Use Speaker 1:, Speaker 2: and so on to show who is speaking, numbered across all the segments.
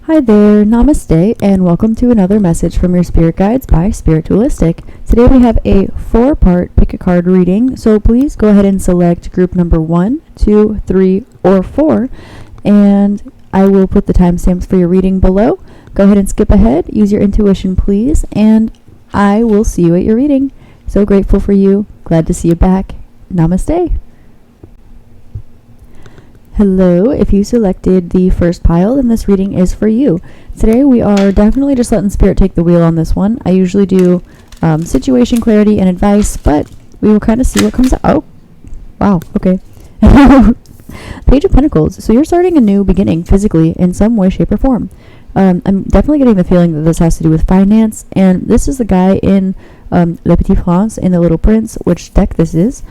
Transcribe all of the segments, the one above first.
Speaker 1: Hi there, namaste, and welcome to another message from your spirit guides by Spiritualistik. Today we have a 4-part pick a card reading, so please go ahead and select group number 1, 2, 3, or 4, and I will put the timestamps for your reading below. Go ahead and skip ahead, use your intuition please, and I will see you at your reading. So grateful for you, glad to see you back. Namaste. Hello, if you selected the first pile, then this reading is for you. Today we are definitely just letting Spirit take the wheel on this one. I usually do situation clarity and advice, but we will kind of see what comes out. Oh, wow, okay. Page of Pentacles. So you're starting a new beginning physically in some way, shape, or form. I'm definitely getting the feeling that this has to do with finance, and this is the guy in Le Petit Prince, in The Little Prince, which deck this is.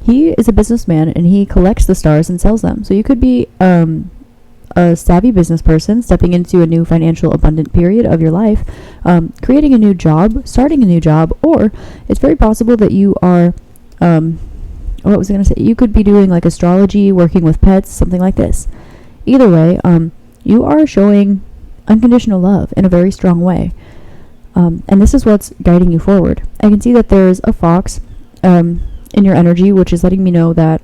Speaker 1: He is a businessman and he collects the stars and sells them. So you could be a savvy business person stepping into a new financial abundant period of your life, creating a new job, starting a new job, or it's very possible that you are, what was I going to say? You could be doing like astrology, working with pets, something like this. Either way, you are showing unconditional love in a very strong way. And this is what's guiding you forward. I can see that there's a fox, in your energy, which is letting me know that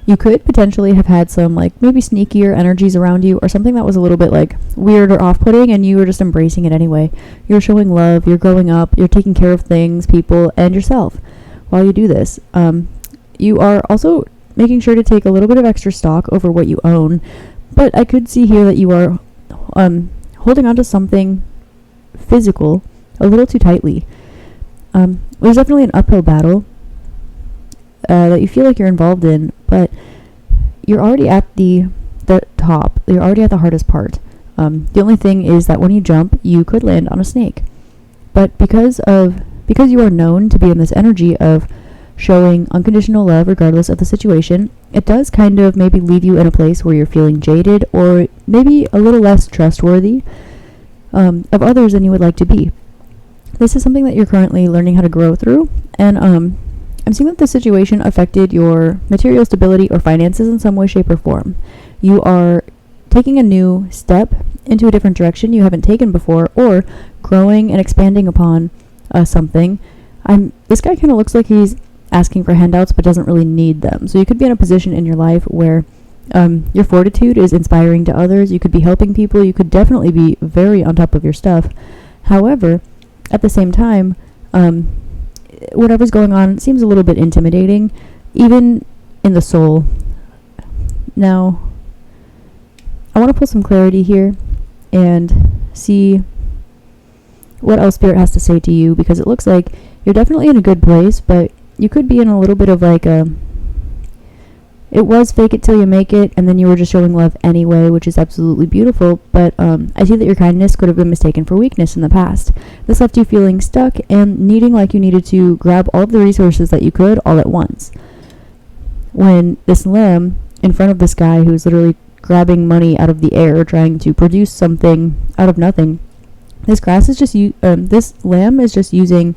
Speaker 1: you could potentially have had some like maybe sneakier energies around you, or something that was a little bit like weird or off-putting, and you were just embracing it anyway. You're showing love, you're growing up, you're taking care of things, people, and yourself while you do this. You are also making sure to take a little bit of extra stock over what you own, but I could see here that you are holding on to something physical a little too tightly. There's definitely an uphill battle that you feel like you're involved in, but you're already at the top. You're already at the hardest part. The only thing is that when you jump, you could land on a snake. But because you are known to be in this energy of showing unconditional love regardless of the situation, it does kind of maybe leave you in a place where you're feeling jaded or maybe a little less trustworthy of others than you would like to be. This is something that you're currently learning how to grow through, and I'm seeing that the situation affected your material stability or finances in some way, shape, or form. You are taking a new step into a different direction you haven't taken before, or growing and expanding upon something. This guy kind of looks like he's asking for handouts but doesn't really need them. So you could be in a position in your life where your fortitude is inspiring to others. You could be helping people. You could definitely be very on top of your stuff. However, at the same time, whatever's going on seems a little bit intimidating, even in the soul. Now, I want to pull some clarity here and see what else Spirit has to say to you, because it looks like you're definitely in a good place, but you could be in a little bit of like it was fake it till you make it, and then you were just showing love anyway, which is absolutely beautiful, but I see that your kindness could have been mistaken for weakness in the past. This left you feeling stuck and needing like you needed to grab all of the resources that you could all at once. When this lamb in front of this guy who's literally grabbing money out of the air, trying to produce something out of nothing, this lamb is just using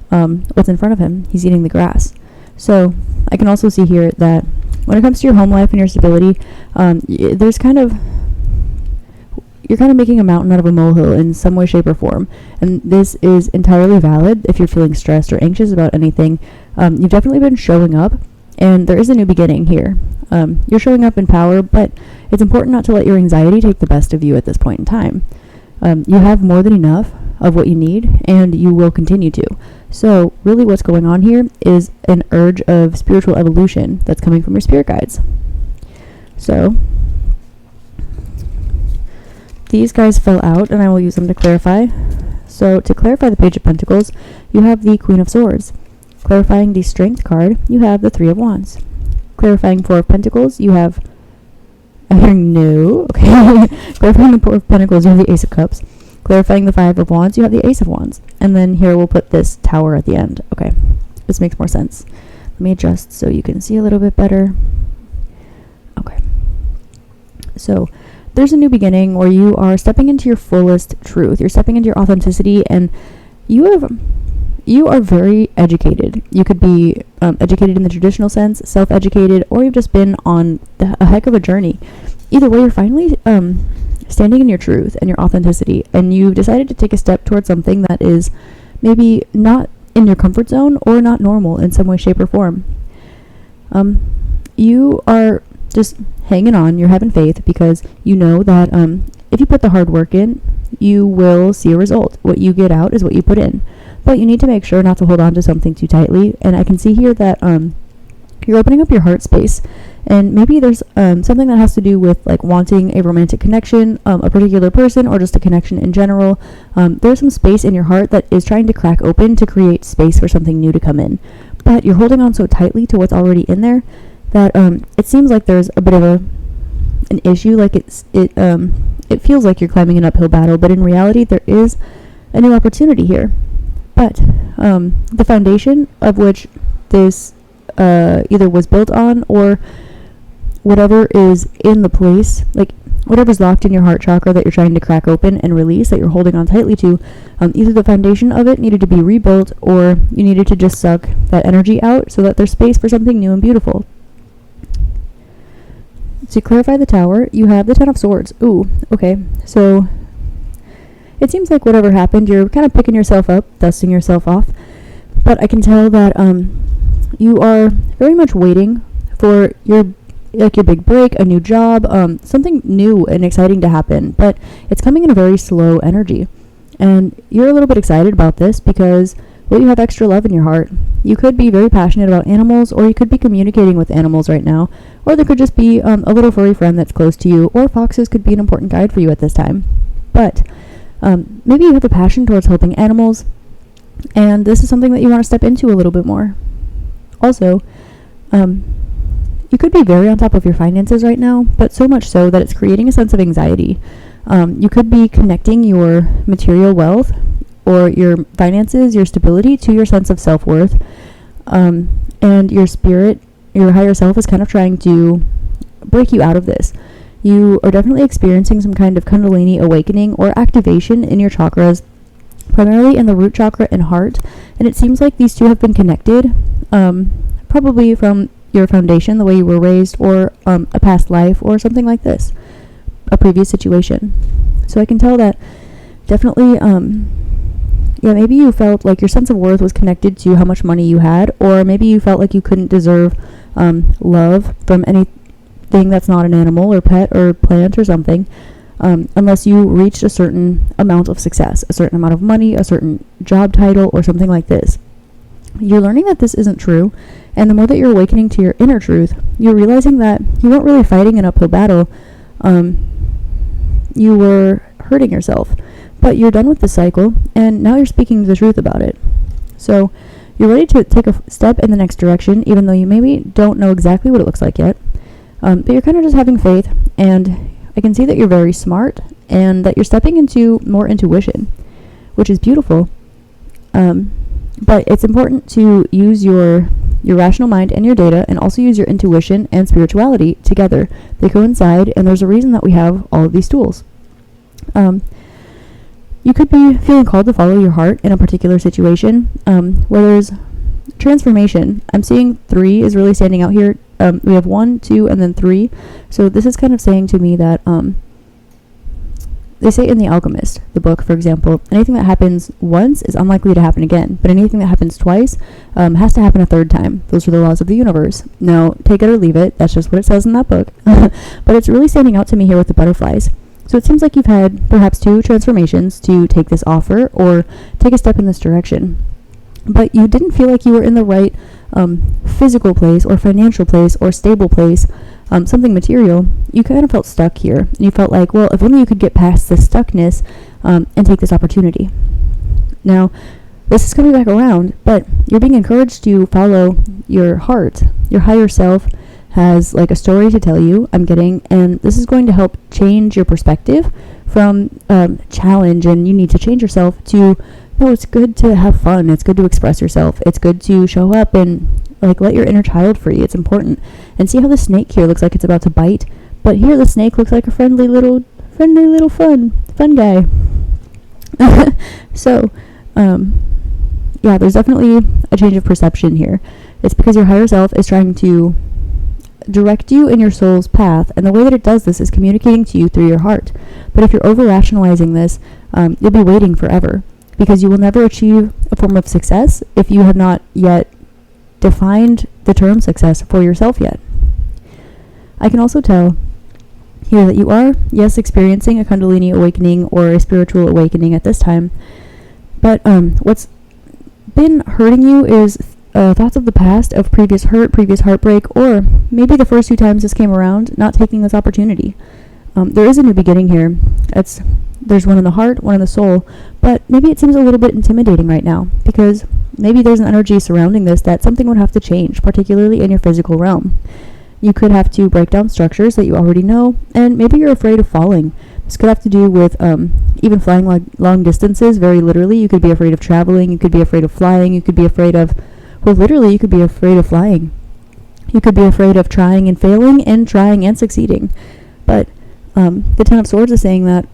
Speaker 1: what's in front of him. He's eating the grass. So I can also see here that when it comes to your home life and your stability, you're kind of making a mountain out of a molehill in some way, shape, or form. And this is entirely valid if you're feeling stressed or anxious about anything. You've definitely been showing up, and there is a new beginning here. You're showing up in power, but it's important not to let your anxiety take the best of you at this point in time. You have more than enough of what you need, and you will continue to. So really what's going on here is an urge of spiritual evolution that's coming from your spirit guides. So these guys fell out, and I will use them to clarify. So to clarify the Page of Pentacles, you have the Queen of Swords. Clarifying the Strength card, you have the Three of Wands. Clarifying Four of Pentacles, you have... I'm hearing no. Okay. Clarifying the Four of Pentacles, you have the Ace of Cups. Clarifying the Five of Wands, you have the Ace of Wands. And then here we'll put this Tower at the end. Okay, this makes more sense. Let me adjust so you can see a little bit better. Okay. So there's a new beginning where you are stepping into your fullest truth. You're stepping into your authenticity, and you are very educated. You could be educated in the traditional sense, self-educated, or you've just been on a heck of a journey. Either way, you're finally standing in your truth and your authenticity, and you've decided to take a step towards something that is maybe not in your comfort zone or not normal in some way, shape, or form. You are just hanging on, you're having faith, because you know that if you put the hard work in, you will see a result. What you get out is what you put in. But you need to make sure not to hold on to something too tightly. And I can see here that you're opening up your heart space, and maybe there's something that has to do with like wanting a romantic connection, a particular person, or just a connection in general. There's some space in your heart that is trying to crack open to create space for something new to come in. But you're holding on so tightly to what's already in there that it seems like there's a bit of an issue. Like it feels like you're climbing an uphill battle, but in reality there is a new opportunity here. But the foundation of which this either was built on, or whatever is in the place, like whatever's locked in your heart chakra that you're trying to crack open and release, that you're holding on tightly to, either the foundation of it needed to be rebuilt, or you needed to just suck that energy out so that there's space for something new and beautiful. To clarify the Tower, you have the Ten of Swords. Ooh, okay. So it seems like whatever happened, you're kind of picking yourself up, dusting yourself off. But I can tell that you are very much waiting for your big break, a new job, something new and exciting to happen. But it's coming in a very slow energy. And you're a little bit excited about this because, well, you have extra love in your heart. You could be very passionate about animals, or you could be communicating with animals right now, or there could just be a little furry friend that's close to you, or foxes could be an important guide for you at this time. But maybe you have a passion towards helping animals, and this is something that you want to step into a little bit more. Also, you could be very on top of your finances right now, but so much so that it's creating a sense of anxiety. You could be connecting your material wealth or your finances, your stability, to your sense of self-worth. And your spirit, your higher self, is kind of trying to break you out of this. You are definitely experiencing some kind of Kundalini awakening or activation in your chakras, primarily in the root chakra and heart. And it seems like these two have been connected, probably from your foundation, the way you were raised, or a past life, or something like this, a previous situation. So I can tell that definitely, maybe you felt like your sense of worth was connected to how much money you had, or maybe you felt like you couldn't deserve love from anything that's not an animal or pet or plant or something, unless you reached a certain amount of success, a certain amount of money, a certain job title, or something like this. You're learning that this isn't true, and the more that you're awakening to your inner truth, you're realizing that you weren't really fighting an uphill battle. You were hurting yourself. But you're done with the cycle, and now you're speaking the truth about it. So you're ready to take a step in the next direction, even though you maybe don't know exactly what it looks like yet. But you're kind of just having faith, and I can see that you're very smart, and that you're stepping into more intuition, which is beautiful. But it's important to use your rational mind and your data, and also use your intuition and spirituality together. They coincide, and there's a reason that we have all of these tools. You could be feeling called to follow your heart in a particular situation, where there's transformation. I'm seeing 3 is really standing out here. We have 1, 2, and then 3. So this is kind of saying to me that they say in The Alchemist, the book, for example, anything that happens once is unlikely to happen again, but anything that happens twice has to happen a third time. Those are the laws of the universe. Now, take it or leave it. That's just what it says in that book. But it's really standing out to me here with the butterflies. So it seems like you've had perhaps 2 transformations to take this offer or take a step in this direction. But you didn't feel like you were in the right physical place or financial place or stable place, something material. You kind of felt stuck here. And you felt like, well, if only you could get past this stuckness and take this opportunity. Now, this is coming back around, but you're being encouraged to follow your heart. Your higher self has like a story to tell you, I'm getting, and this is going to help change your perspective from challenge and you need to change yourself to, no, it's good to have fun, it's good to express yourself, it's good to show up and like let your inner child free. It's important. And see how the snake here looks like it's about to bite, but here the snake looks like a friendly little fun guy. So there's definitely a change of perception here. It's because your higher self is trying to direct you in your soul's path, and the way that it does this is communicating to you through your heart. But if you're over-rationalizing this, you'll be waiting forever, because you will never achieve a form of success if you have not yet defined the term success for yourself yet. I can also tell here that you are, yes, experiencing a Kundalini awakening or a spiritual awakening at this time, but what's been hurting you is thoughts of the past, of previous hurt, previous heartbreak, or maybe the first 2 times this came around, not taking this opportunity. There is a new beginning here. There's one in the heart, one in the soul, but maybe it seems a little bit intimidating right now, because maybe there's an energy surrounding this that something would have to change, particularly in your physical realm. You could have to break down structures that you already know, and maybe you're afraid of falling. This could have to do with even flying long distances, very literally. You could be afraid of traveling, you could be afraid of flying, you could be afraid of, well, literally, you could be afraid of flying. You could be afraid of trying and failing, and trying and succeeding. But the Ten of Swords is saying that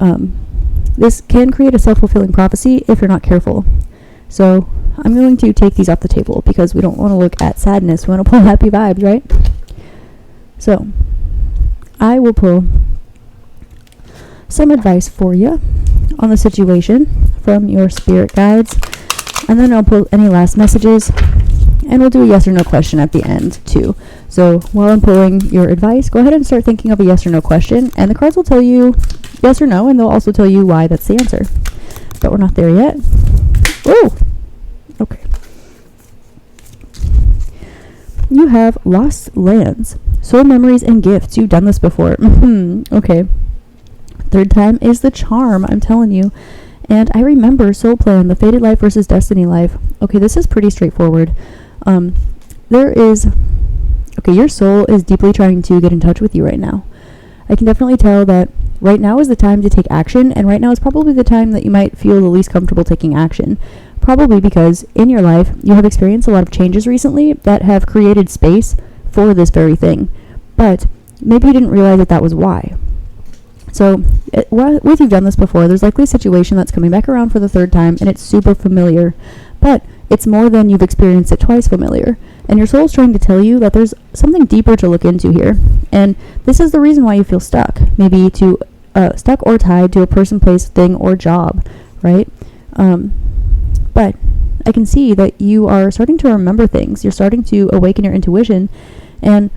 Speaker 1: this can create a self-fulfilling prophecy if you're not careful. So I'm going to take these off the table, because we don't want to look at sadness. We want to pull happy vibes, right? So I will pull some advice for you on the situation from your spirit guides, and then I'll pull any last messages, and we'll do a yes or no question at the end too. So while I'm pulling your advice, go ahead and start thinking of a yes or no question, and the cards will tell you yes or no, and they'll also tell you why that's the answer. But we're not there yet. Oh, okay. You have lost lands, soul memories, and gifts. You've done this before. Okay. 3rd time is the charm, I'm telling you. And I remember soul plan, the fated life versus destiny life. Okay, this is pretty straightforward. Your soul is deeply trying to get in touch with you right now. I can definitely tell that right now is the time to take action, and right now is probably the time that you might feel the least comfortable taking action. Probably because in your life, you have experienced a lot of changes recently that have created space for this very thing. But maybe you didn't realize that that was why. So, with you've done this before, there's likely a situation that's coming back around for the 3rd time, and it's super familiar. But it's more than you've experienced it twice familiar. And your soul's trying to tell you that there's something deeper to look into here. And this is the reason why you feel stuck. Maybe stuck or tied to a person, place, thing, or job, right? But I can see that you are starting to remember things. You're starting to awaken your intuition. And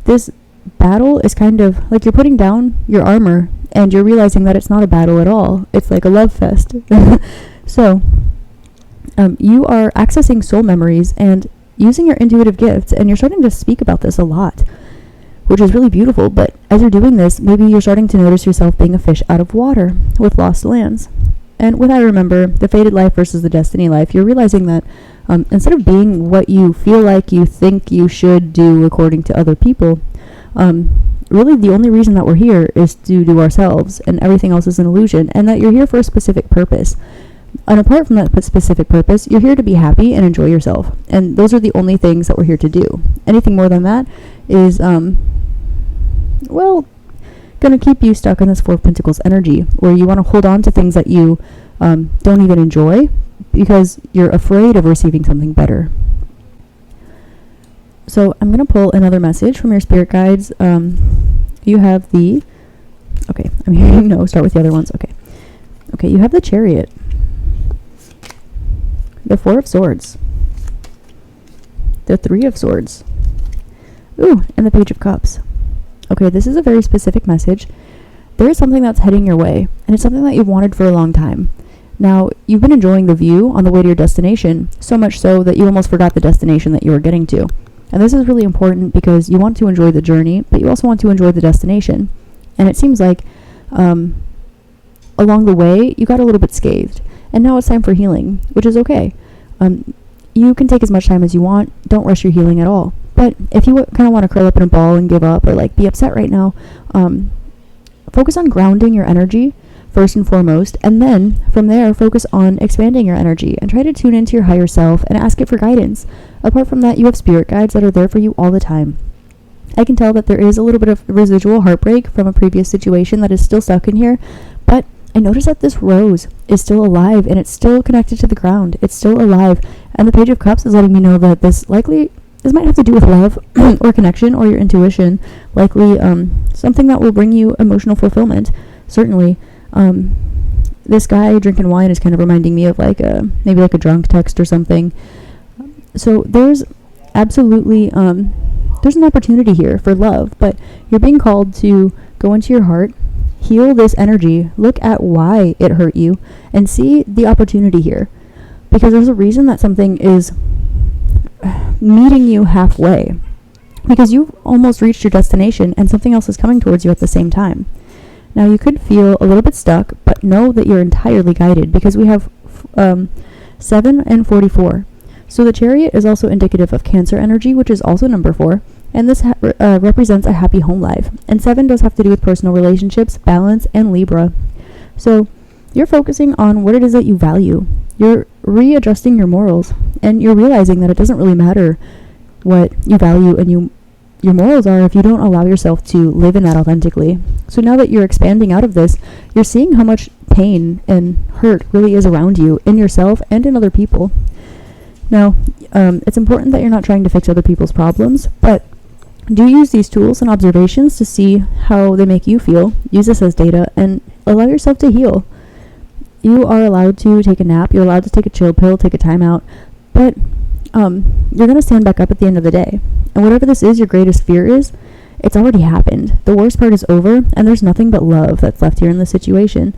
Speaker 1: this battle is kind of like you're putting down your armor, and you're realizing that it's not a battle at all. It's like a love fest. So you are accessing soul memories and using your intuitive gifts, and you're starting to speak about this a lot, which is really beautiful. But as you're doing this, maybe you're starting to notice yourself being a fish out of water with lost lands. And with I remember the fated life versus the destiny life, you're realizing that instead of being what you feel like you think you should do according to other people, really the only reason that we're here is to do ourselves, and everything else is an illusion, and that you're here for a specific purpose. And apart from that specific purpose, you're here to be happy and enjoy yourself. And those are the only things that we're here to do. Anything more than that is, going to keep you stuck in this 4 of Pentacles energy, where you want to hold on to things that you don't even enjoy because you're afraid of receiving something better. So I'm going to pull another message from your spirit guides. You have I'm hearing no, start with the other ones. Okay, you have the Chariot, the 4 of Swords, the 3 of Swords, and the Page of Cups. Okay, this is a very specific message. There is something that's heading your way, and it's something that you've wanted for a long time. Now, you've been enjoying the view on the way to your destination, so much so that you almost forgot the destination that you were getting to. And this is really important because you want to enjoy the journey, but you also want to enjoy the destination. And it seems like along the way, you got a little bit scathed. And now it's time for healing, which is okay. You can take as much time as you want. Don't rush your healing at all. But if you kind of want to curl up in a ball and give up, or be upset right now, focus on grounding your energy first and foremost, and then from there focus on expanding your energy and try to tune into your higher self and ask it for guidance. Apart from that, you have spirit guides that are there for you all the time. I can tell that there is a little bit of residual heartbreak from a previous situation that is still stuck in here, but I notice that this rose is still alive, and it's still connected to the ground. It's still alive, and the Page of Cups is letting me know that this This might have to do with love or connection or your intuition, likely something that will bring you emotional fulfillment. Certainly, this guy drinking wine is kind of reminding me of like maybe like a drunk text or something. So there's absolutely there's an opportunity here for love, but you're being called to go into your heart, heal this energy, look at why it hurt you, and see the opportunity here. Because there's a reason that something is meeting you halfway. Because you've almost reached your destination and something else is coming towards you at the same time. Now you could feel a little bit stuck, but know that you're entirely guided because we have 7 and 44. So the Chariot is also indicative of Cancer energy, which is also number 4. And this represents a happy home life. And 7 does have to do with personal relationships, balance, and Libra. So you're focusing on what it is that you value. You're readjusting your morals. And you're realizing that it doesn't really matter what you value and your morals are if you don't allow yourself to live in that authentically. So now that you're expanding out of this, you're seeing how much pain and hurt really is around you, in yourself and in other people. Now, it's important that you're not trying to fix other people's problems, but do use these tools and observations to see how they make you feel. Use this as data and allow yourself to heal. You are allowed to take a nap. You're allowed to take a chill pill, take a time out, but you're going to stand back up at the end of the day. And whatever this is, your greatest fear is, it's already happened. The worst part is over, and there's nothing but love that's left here in this situation.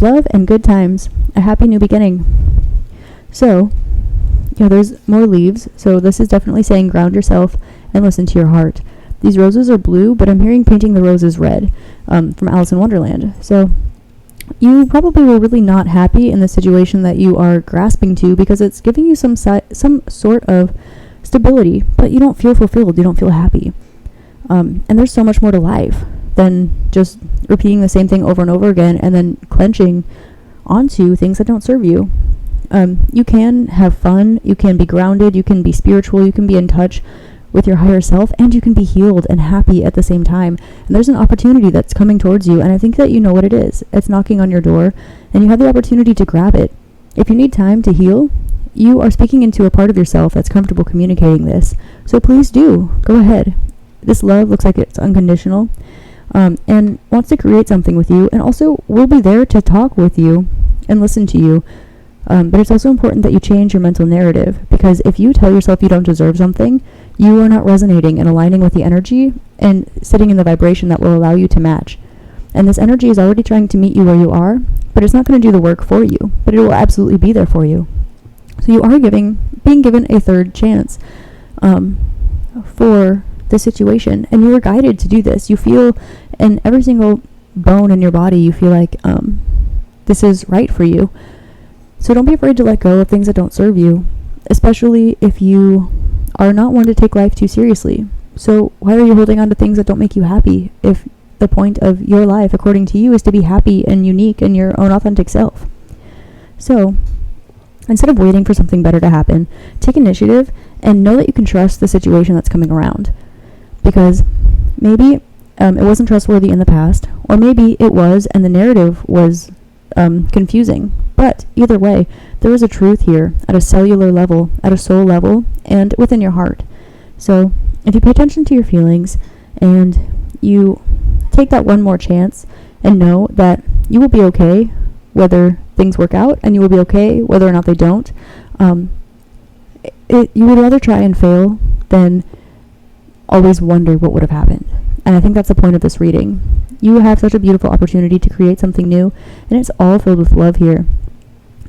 Speaker 1: Love and good times. A happy new beginning. So, there's more leaves. So this is definitely saying ground yourself and listen to your heart. These roses are blue, but I'm hearing painting the roses red from Alice in Wonderland. So you probably were really not happy in the situation that you are grasping to because it's giving you some sort of stability, but you don't feel fulfilled. You don't feel happy. And there's so much more to life than just repeating the same thing over and over again and then clenching onto things that don't serve you. You can have fun, you can be grounded, you can be spiritual, you can be in touch with your higher self, and you can be healed and happy at the same time. And there's an opportunity that's coming towards you, and I think that you know what it is. It's knocking on your door, and you have the opportunity to grab it. If you need time to heal, you are speaking into a part of yourself that's comfortable communicating this. So please do. Go ahead. This love looks like it's unconditional, and wants to create something with you, and also will be there to talk with you and listen to you. But it's also important that you change your mental narrative, because if you tell yourself you don't deserve something, you are not resonating and aligning with the energy and sitting in the vibration that will allow you to match. And this energy is already trying to meet you where you are, but it's not going to do the work for you, but it will absolutely be there for you. So you are being given a third chance for the situation, and you are guided to do this. You feel in every single bone in your body, you feel like this is right for you. So don't be afraid to let go of things that don't serve you, especially if you are not one to take life too seriously. So why are you holding on to things that don't make you happy if the point of your life, according to you, is to be happy and unique in your own authentic self? So instead of waiting for something better to happen, take initiative and know that you can trust the situation that's coming around. Because maybe it wasn't trustworthy in the past, or maybe it was and the narrative was confusing. But either way, there is a truth here at a cellular level, at a soul level, and within your heart. So if you pay attention to your feelings and you take that one more chance and know that you will be okay whether things work out, and you will be okay whether or not they don't, you would rather try and fail than always wonder what would have happened. And I think that's the point of this reading. You have such a beautiful opportunity to create something new, and it's all filled with love here.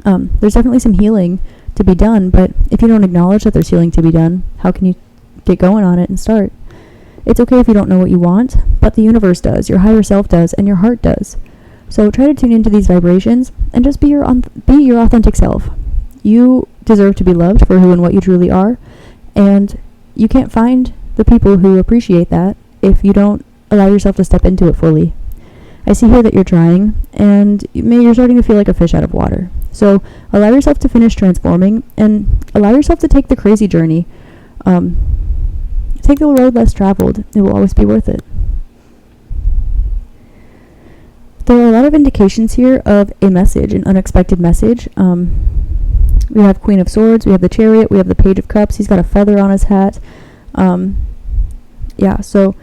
Speaker 1: There's definitely some healing to be done, but if you don't acknowledge that there's healing to be done, how can you get going on it and start? It's okay if you don't know what you want, but the universe does, your higher self does, and your heart does. So try to tune into these vibrations and just be your authentic self. You deserve to be loved for who and what you truly are, and you can't find the people who appreciate that if you don't allow yourself to step into it fully. I see here that you're trying, and you're starting to feel like a fish out of water. So allow yourself to finish transforming, and allow yourself to take the crazy journey. Take the road less traveled. It will always be worth it. There are a lot of indications here of a message, an unexpected message. We have Queen of Swords, we have the Chariot, we have the Page of Cups. He's got a feather on his hat. Yeah, so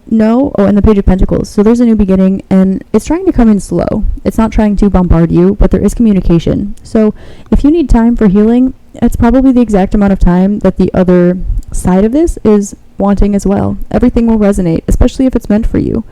Speaker 1: no. Oh, and the Page of Pentacles. So there's a new beginning, and it's trying to come in slow. It's not trying to bombard you, but there is communication. So if you need time for healing, it's probably the exact amount of time that the other side of this is wanting as well. Everything will resonate, especially if it's meant for you.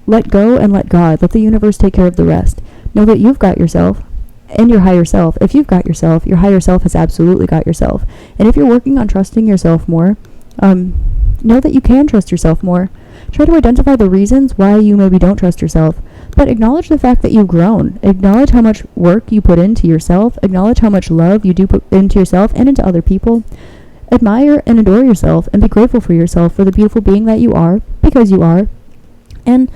Speaker 1: Let go and let God. Let the universe take care of the rest. Know that you've got yourself and your higher self. If you've got yourself, your higher self has absolutely got yourself. And if you're working on trusting yourself more, know that you can trust yourself more. Try to identify the reasons why you maybe don't trust yourself, but acknowledge the fact that you've grown. Acknowledge how much work you put into yourself. Acknowledge how much love you do put into yourself and into other people. Admire and adore yourself and be grateful for yourself for the beautiful being that you are, because you are. And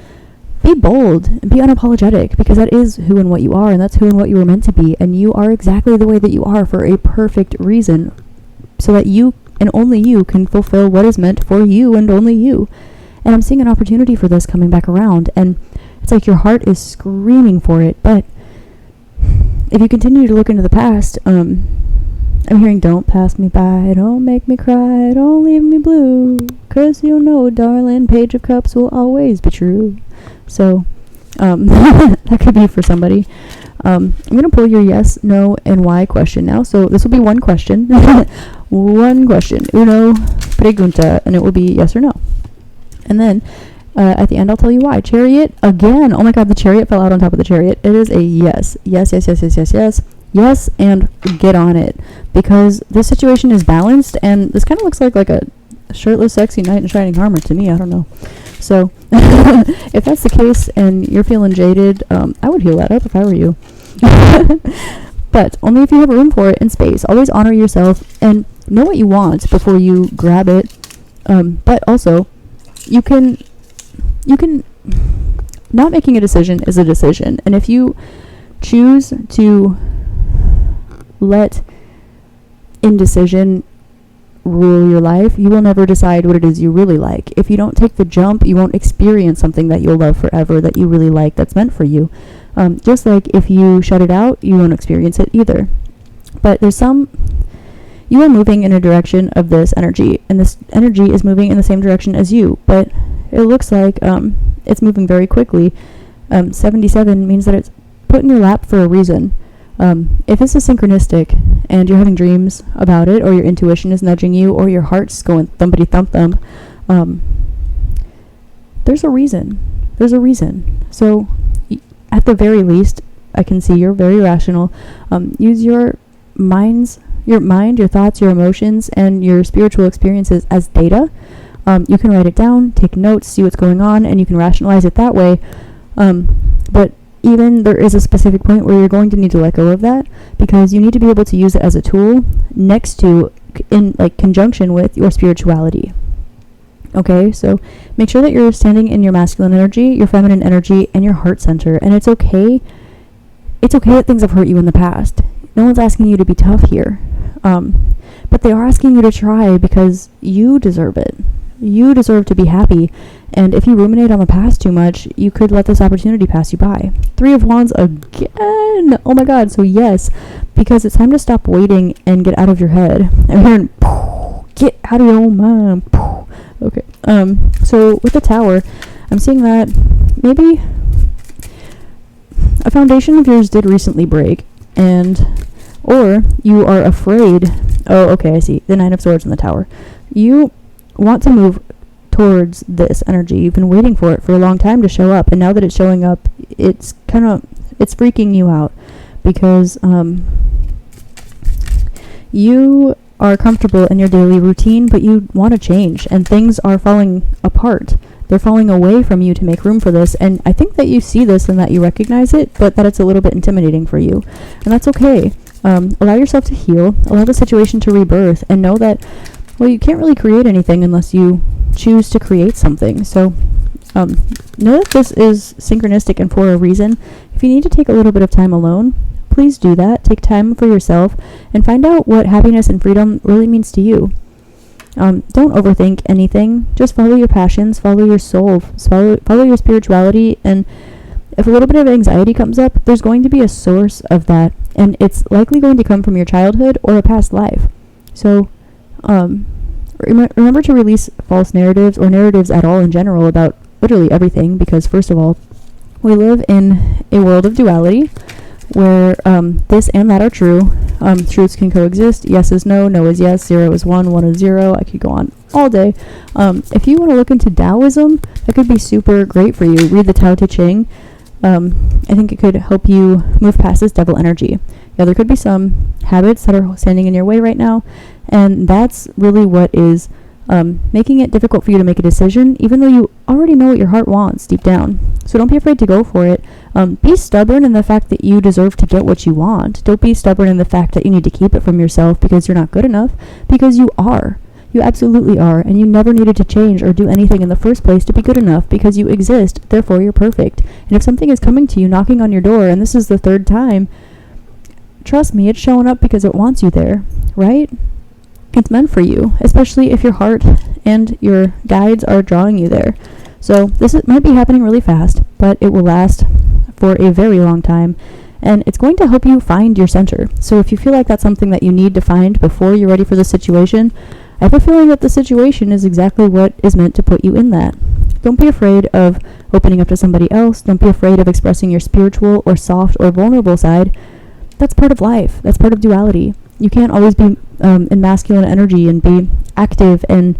Speaker 1: be bold and be unapologetic, because that is who and what you are, and that's who and what you were meant to be. And you are exactly the way that you are for a perfect reason, so that you and only you can fulfill what is meant for you and only you. And I'm seeing an opportunity for this coming back around, and it's like your heart is screaming for it. But if you continue to look into the past, I'm hearing, don't pass me by, don't make me cry, don't leave me blue, 'cause you know, darling, Page of Cups will always be true. So that could be for somebody. I'm going to pull your yes, no, and why question now. So this will be one question. One question. Uno pregunta. And it will be yes or no. And then at the end, I'll tell you why. Chariot again. Oh my God, the Chariot fell out on top of the Chariot. It is a yes. Yes, yes, yes, yes, yes, yes. Yes, and get on it. Because this situation is balanced, and this kind of looks like a shirtless, sexy knight in shining armor to me. I don't know. So if that's the case and you're feeling jaded, I would heal that up if I were you. But only if you have room for it and space. Always honor yourself and know what you want before you grab it. But also, you can not making a decision is a decision. And if you choose to let indecision rule your life, you will never decide what it is you really like. If you don't take the jump, you won't experience something that you'll love forever, that you really like, that's meant for you. Just like if you shut it out, you won't experience it either. But you are moving in a direction of this energy, and this energy is moving in the same direction as you, but it looks like it's moving very quickly. 77 means that it's put in your lap for a reason. If this is synchronistic and you're having dreams about it, or your intuition is nudging you, or your heart's going thumpity thump thump, there's a reason. There's a reason. So at the very least, I can see you're very rational. Use your mind, your thoughts, your emotions, and your spiritual experiences as data. You can write it down, take notes, see what's going on, and you can rationalize it that way. But even there is a specific point where you're going to need to let go of that, because you need to be able to use it as a tool next to, in like conjunction with, your spirituality. Okay, so make sure that you're standing in your masculine energy, your feminine energy, and your heart center. And it's okay. It's okay that things have hurt you in the past. No one's asking you to be tough here. But they are asking you to try, because you deserve it. You deserve to be happy. And if you ruminate on the past too much, you could let this opportunity pass you by. 3 of Wands again. Oh my God. So yes, because it's time to stop waiting and get out of your head. I'm hearing, get out of your own mind. Okay. So with the Tower, I'm seeing that maybe a foundation of yours did recently break, or you are afraid. Oh, okay, I see. The 9 of Swords in the Tower. You want to move towards this energy. You've been waiting for it for a long time to show up, and now that it's showing up, it's freaking you out, because you are comfortable in your daily routine, but you want to change, and things are falling apart. They're falling away from you to make room for this, and I think that you see this and that you recognize it, but that it's a little bit intimidating for you, and that's okay. Allow yourself to heal, allow the situation to rebirth, and know that, well, you can't really create anything unless you choose to create something. So know that this is synchronistic and for a reason. If you need to take a little bit of time alone, please do that. Take time for yourself and find out what happiness and freedom really means to you. Don't overthink anything. Just follow your passions, follow your soul, follow your spirituality, and if a little bit of anxiety comes up, there's going to be a source of that, and it's likely going to come from your childhood or a past life. So remember to release false narratives or narratives at all in general about literally everything, because first of all, we live in a world of duality where this and that are true. Truths can coexist. Yes is no, no is yes, 0 is 1, 1 is 0. I could go on all day. If you want to look into Taoism, that could be super great for you. Read the Tao Te Ching. I think it could help you move past this devil energy. Yeah, there could be some habits that are standing in your way right now, and that's really what is making it difficult for you to make a decision, even though you already know what your heart wants deep down. So don't be afraid to go for it. Be stubborn in the fact that you deserve to get what you want. Don't be stubborn in the fact that you need to keep it from yourself because you're not good enough, because you are. You absolutely are, and you never needed to change or do anything in the first place to be good enough, because you exist, therefore you're perfect. And if something is coming to you, knocking on your door, and this is the third time, trust me, it's showing up because it wants you there, right? It's meant for you, especially if your heart and your guides are drawing you there. So might be happening really fast, but it will last for a very long time, and it's going to help you find your center. So if you feel like that's something that you need to find before you're ready for the situation, I have a feeling that the situation is exactly what is meant to put you in that. Don't be afraid of opening up to somebody else. Don't be afraid of expressing your spiritual or soft or vulnerable side. That's part of life. That's part of duality. You can't always be in masculine energy and be active and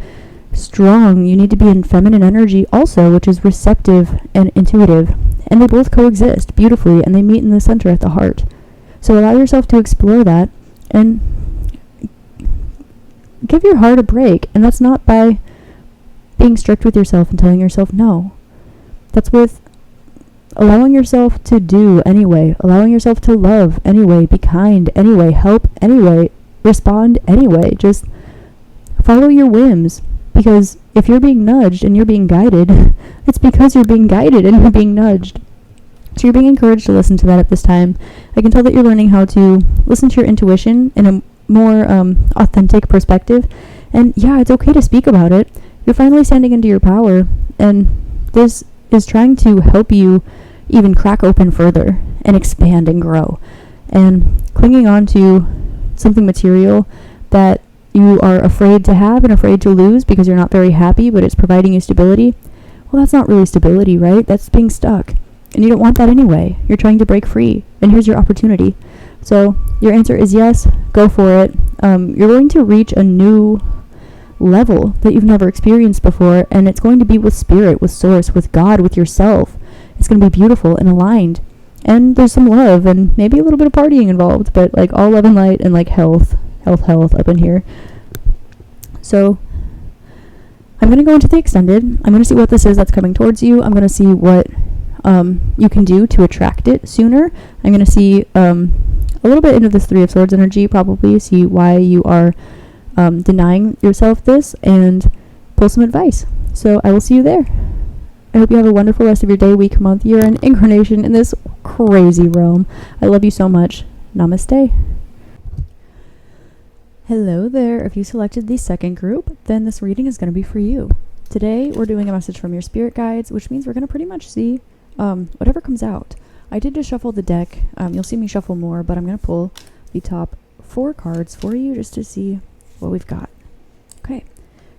Speaker 1: strong. You need to be in feminine energy also, which is receptive and intuitive. And they both coexist beautifully, and they meet in the center at the heart. So allow yourself to explore that and give your heart a break. And that's not by being strict with yourself and telling yourself no. That's with allowing yourself to do anyway, allowing yourself to love anyway, be kind anyway, help anyway, respond anyway. Just follow your whims, because if you're being nudged and you're being guided, it's because you're being guided and you're being nudged. So you're being encouraged to listen to that at this time. I can tell that you're learning how to listen to your intuition in a more authentic perspective. And yeah, it's okay to speak about it. You're finally standing into your power, and this is trying to help you even crack open further and expand and grow. And clinging on to something material that you are afraid to have and afraid to lose because you're not very happy, but it's providing you stability, well, that's not really stability, right? That's being stuck. And you don't want that anyway. You're trying to break free, and here's your opportunity. So your answer is yes, go for it. You're going to reach a new level that you've never experienced before, and it's going to be with spirit, with source, with God, with yourself. It's going to be beautiful and aligned, and there's some love and maybe a little bit of partying involved, but like all love and light and like health up in here. So I'm going to go into the extended. I'm going to see what this is that's coming towards you. I'm going to see what you can do to attract it sooner. I'm going to see a little bit into this 3 of Swords energy, probably see why you are denying yourself this, and pull some advice. So I will see you there. I hope you have a wonderful rest of your day, week, month, year, and incarnation in this crazy realm. I love you so much. Namaste. Hello there. If you selected the second group, then this reading is going to be for you. Today, we're doing a message from your spirit guides, which means we're going to pretty much see whatever comes out. I did just shuffle the deck. You'll see me shuffle more, but I'm going to pull the top 4 cards for you just to see what we've got. Okay,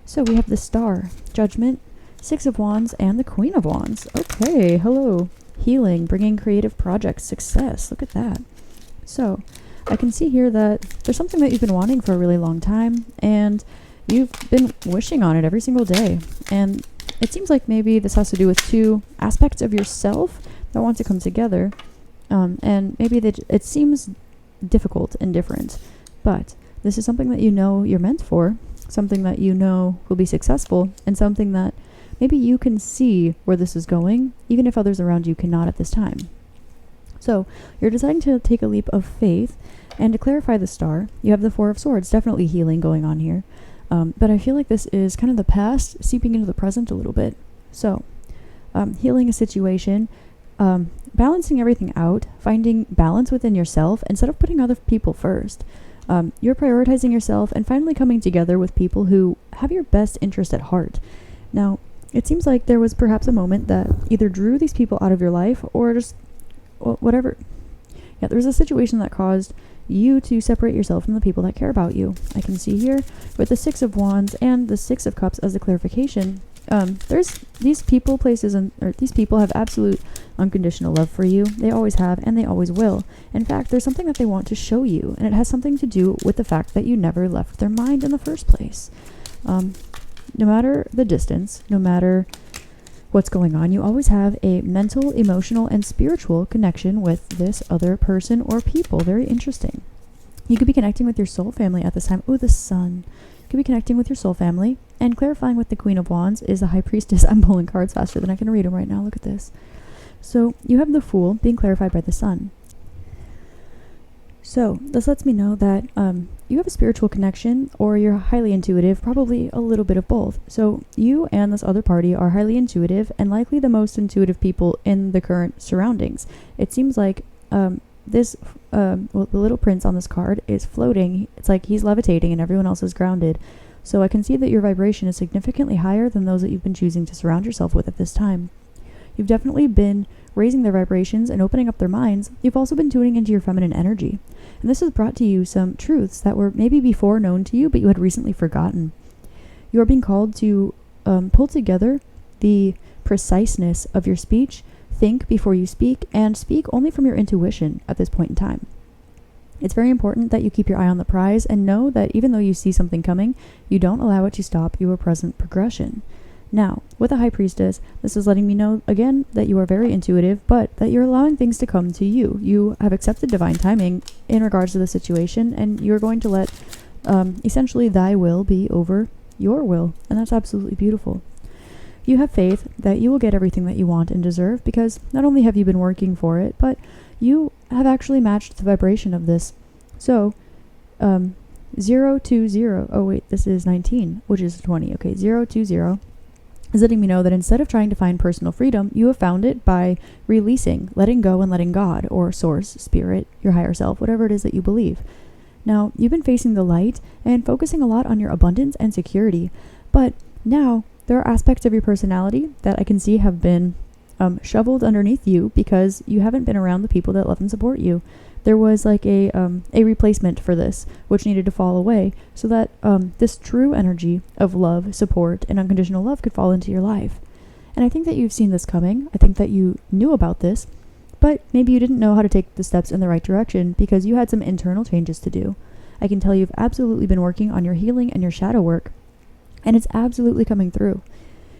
Speaker 1: so we have the Star, Judgment, 6 of Wands, and the Queen of Wands. Okay, hello. Healing, bringing creative projects, success. Look at that. So I can see here that there's something that you've been wanting for a really long time, and you've been wishing on it every single day. And it seems like maybe this has to do with 2 aspects of yourself that want to come together. And maybe it seems difficult and different, but this is something that you know you're meant for, something that you know will be successful, and something that maybe you can see where this is going, even if others around you cannot at this time. So you're deciding to take a leap of faith, and to clarify the Star, you have the 4 of Swords, definitely healing going on here. But I feel like this is kind of the past seeping into the present a little bit. So healing a situation, balancing everything out, finding balance within yourself instead of putting other people first. You're prioritizing yourself and finally coming together with people who have your best interest at heart. Now, it seems like there was perhaps a moment that either drew these people out of your life or just whatever. Yeah, there's a situation that caused you to separate yourself from the people that care about you. I can see here with the Six of Wands and the Six of Cups as the clarification. There's these people, places, or these people have absolute unconditional love for you. They always have, and they always will. In fact, there's something that they want to show you, and it has something to do with the fact that you never left their mind in the first place. No matter the distance, no matter what's going on, you always have a mental, emotional, and spiritual connection with this other person or people. Very interesting. You could be connecting with your soul family at this time. Oh, the Sun. You could be connecting with your soul family. And clarifying with the Queen of Wands is the High Priestess. I'm pulling cards faster than I can read them right now. Look at this. So you have the Fool being clarified by the Sun. So this lets me know that you have a spiritual connection, or you're highly intuitive, probably a little bit of both. So you and this other party are highly intuitive, and likely the most intuitive people in the current surroundings. It seems like the little prince on this card is floating. It's like he's levitating and everyone else is grounded. So I can see that your vibration is significantly higher than those that you've been choosing to surround yourself with at this time. You've definitely been raising their vibrations and opening up their minds. You've also been tuning into your feminine energy. And this has brought to you some truths that were maybe before known to you, but you had recently forgotten. You are being called to pull together the preciseness of your speech, think before you speak, and speak only from your intuition at this point in time. It's very important that you keep your eye on the prize and know that even though you see something coming, you don't allow it to stop your present progression. Now, with the High Priestess, this is letting me know, again, that you are very intuitive, but that you're allowing things to come to you. You have accepted divine timing in regards to the situation, and you're going to let, essentially, thy will be over your will, and that's absolutely beautiful. You have faith that you will get everything that you want and deserve, because not only have you been working for it, but you have actually matched the vibration of this. So, 0 to 0, oh wait, this is 19, which is 20, okay, 0 to 0. Is letting me know that instead of trying to find personal freedom, you have found it by releasing, letting go, and letting God, or Source, Spirit, your higher self, whatever it is that you believe. Now, you've been facing the light and focusing a lot on your abundance and security, but now there are aspects of your personality that I can see have been shoveled underneath you because you haven't been around the people that love and support you. There was like a replacement for this, which needed to fall away so that this true energy of love, support, and unconditional love could fall into your life. And I think that you've seen this coming. I think that you knew about this, but maybe you didn't know how to take the steps in the right direction because you had some internal changes to do. I can tell you've absolutely been working on your healing and your shadow work, and it's absolutely coming through.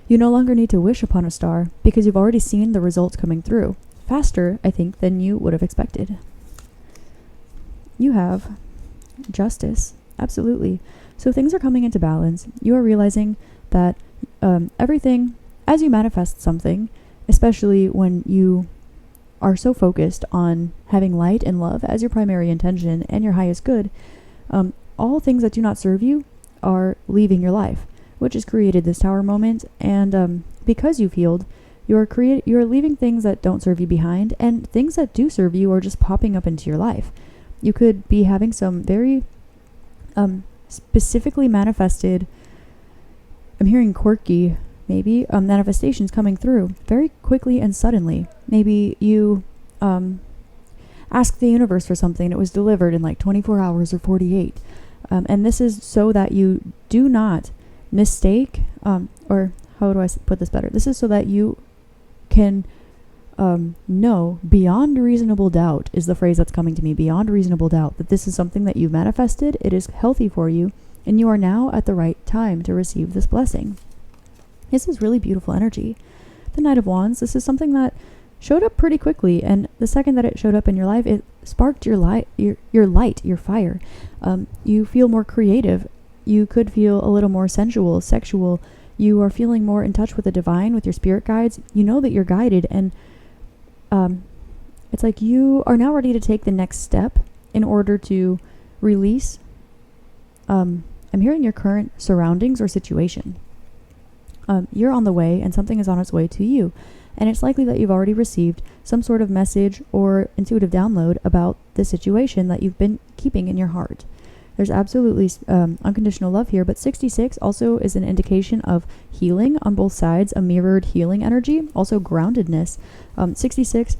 Speaker 1: You no longer need to wish upon a star because you've already seen the results coming through, faster, I think, than you would have expected. You have justice, absolutely. So things are coming into balance. You are realizing that everything, as you manifest something, especially when you are so focused on having light and love as your primary intention and your highest good, all things that do not serve you are leaving your life, which has created this tower moment. And because you've healed, you're leaving things that don't serve you behind, and things that do serve you are just popping up into your life. You could be having some very specifically manifested, I'm hearing quirky, maybe, manifestations coming through very quickly and suddenly. Maybe you asked the universe for something and it was delivered in like 24 hours or 48. And this is so that you do not mistake, or how do I put this better? This is so that you can know beyond reasonable doubt is the phrase that's coming to me, beyond reasonable doubt, that this is something that you've manifested, it is healthy for you, and you are now at the right time to receive this blessing. This is really beautiful energy. The Knight of Wands, this is something that showed up pretty quickly, and the second that it showed up in your life, it sparked your light, your fire. You feel more creative. You could feel a little more sensual, sexual. You are feeling more in touch with the divine, with your spirit guides. You know that you're guided, and it's like you are now ready to take the next step in order to release, I'm hearing your current surroundings or situation. You're on the way and something is on its way to you. And it's likely that you've already received some sort of message or intuitive download about the situation that you've been keeping in your heart. There's absolutely unconditional love here, but 66 also is an indication of healing on both sides, a mirrored healing energy, also groundedness. 66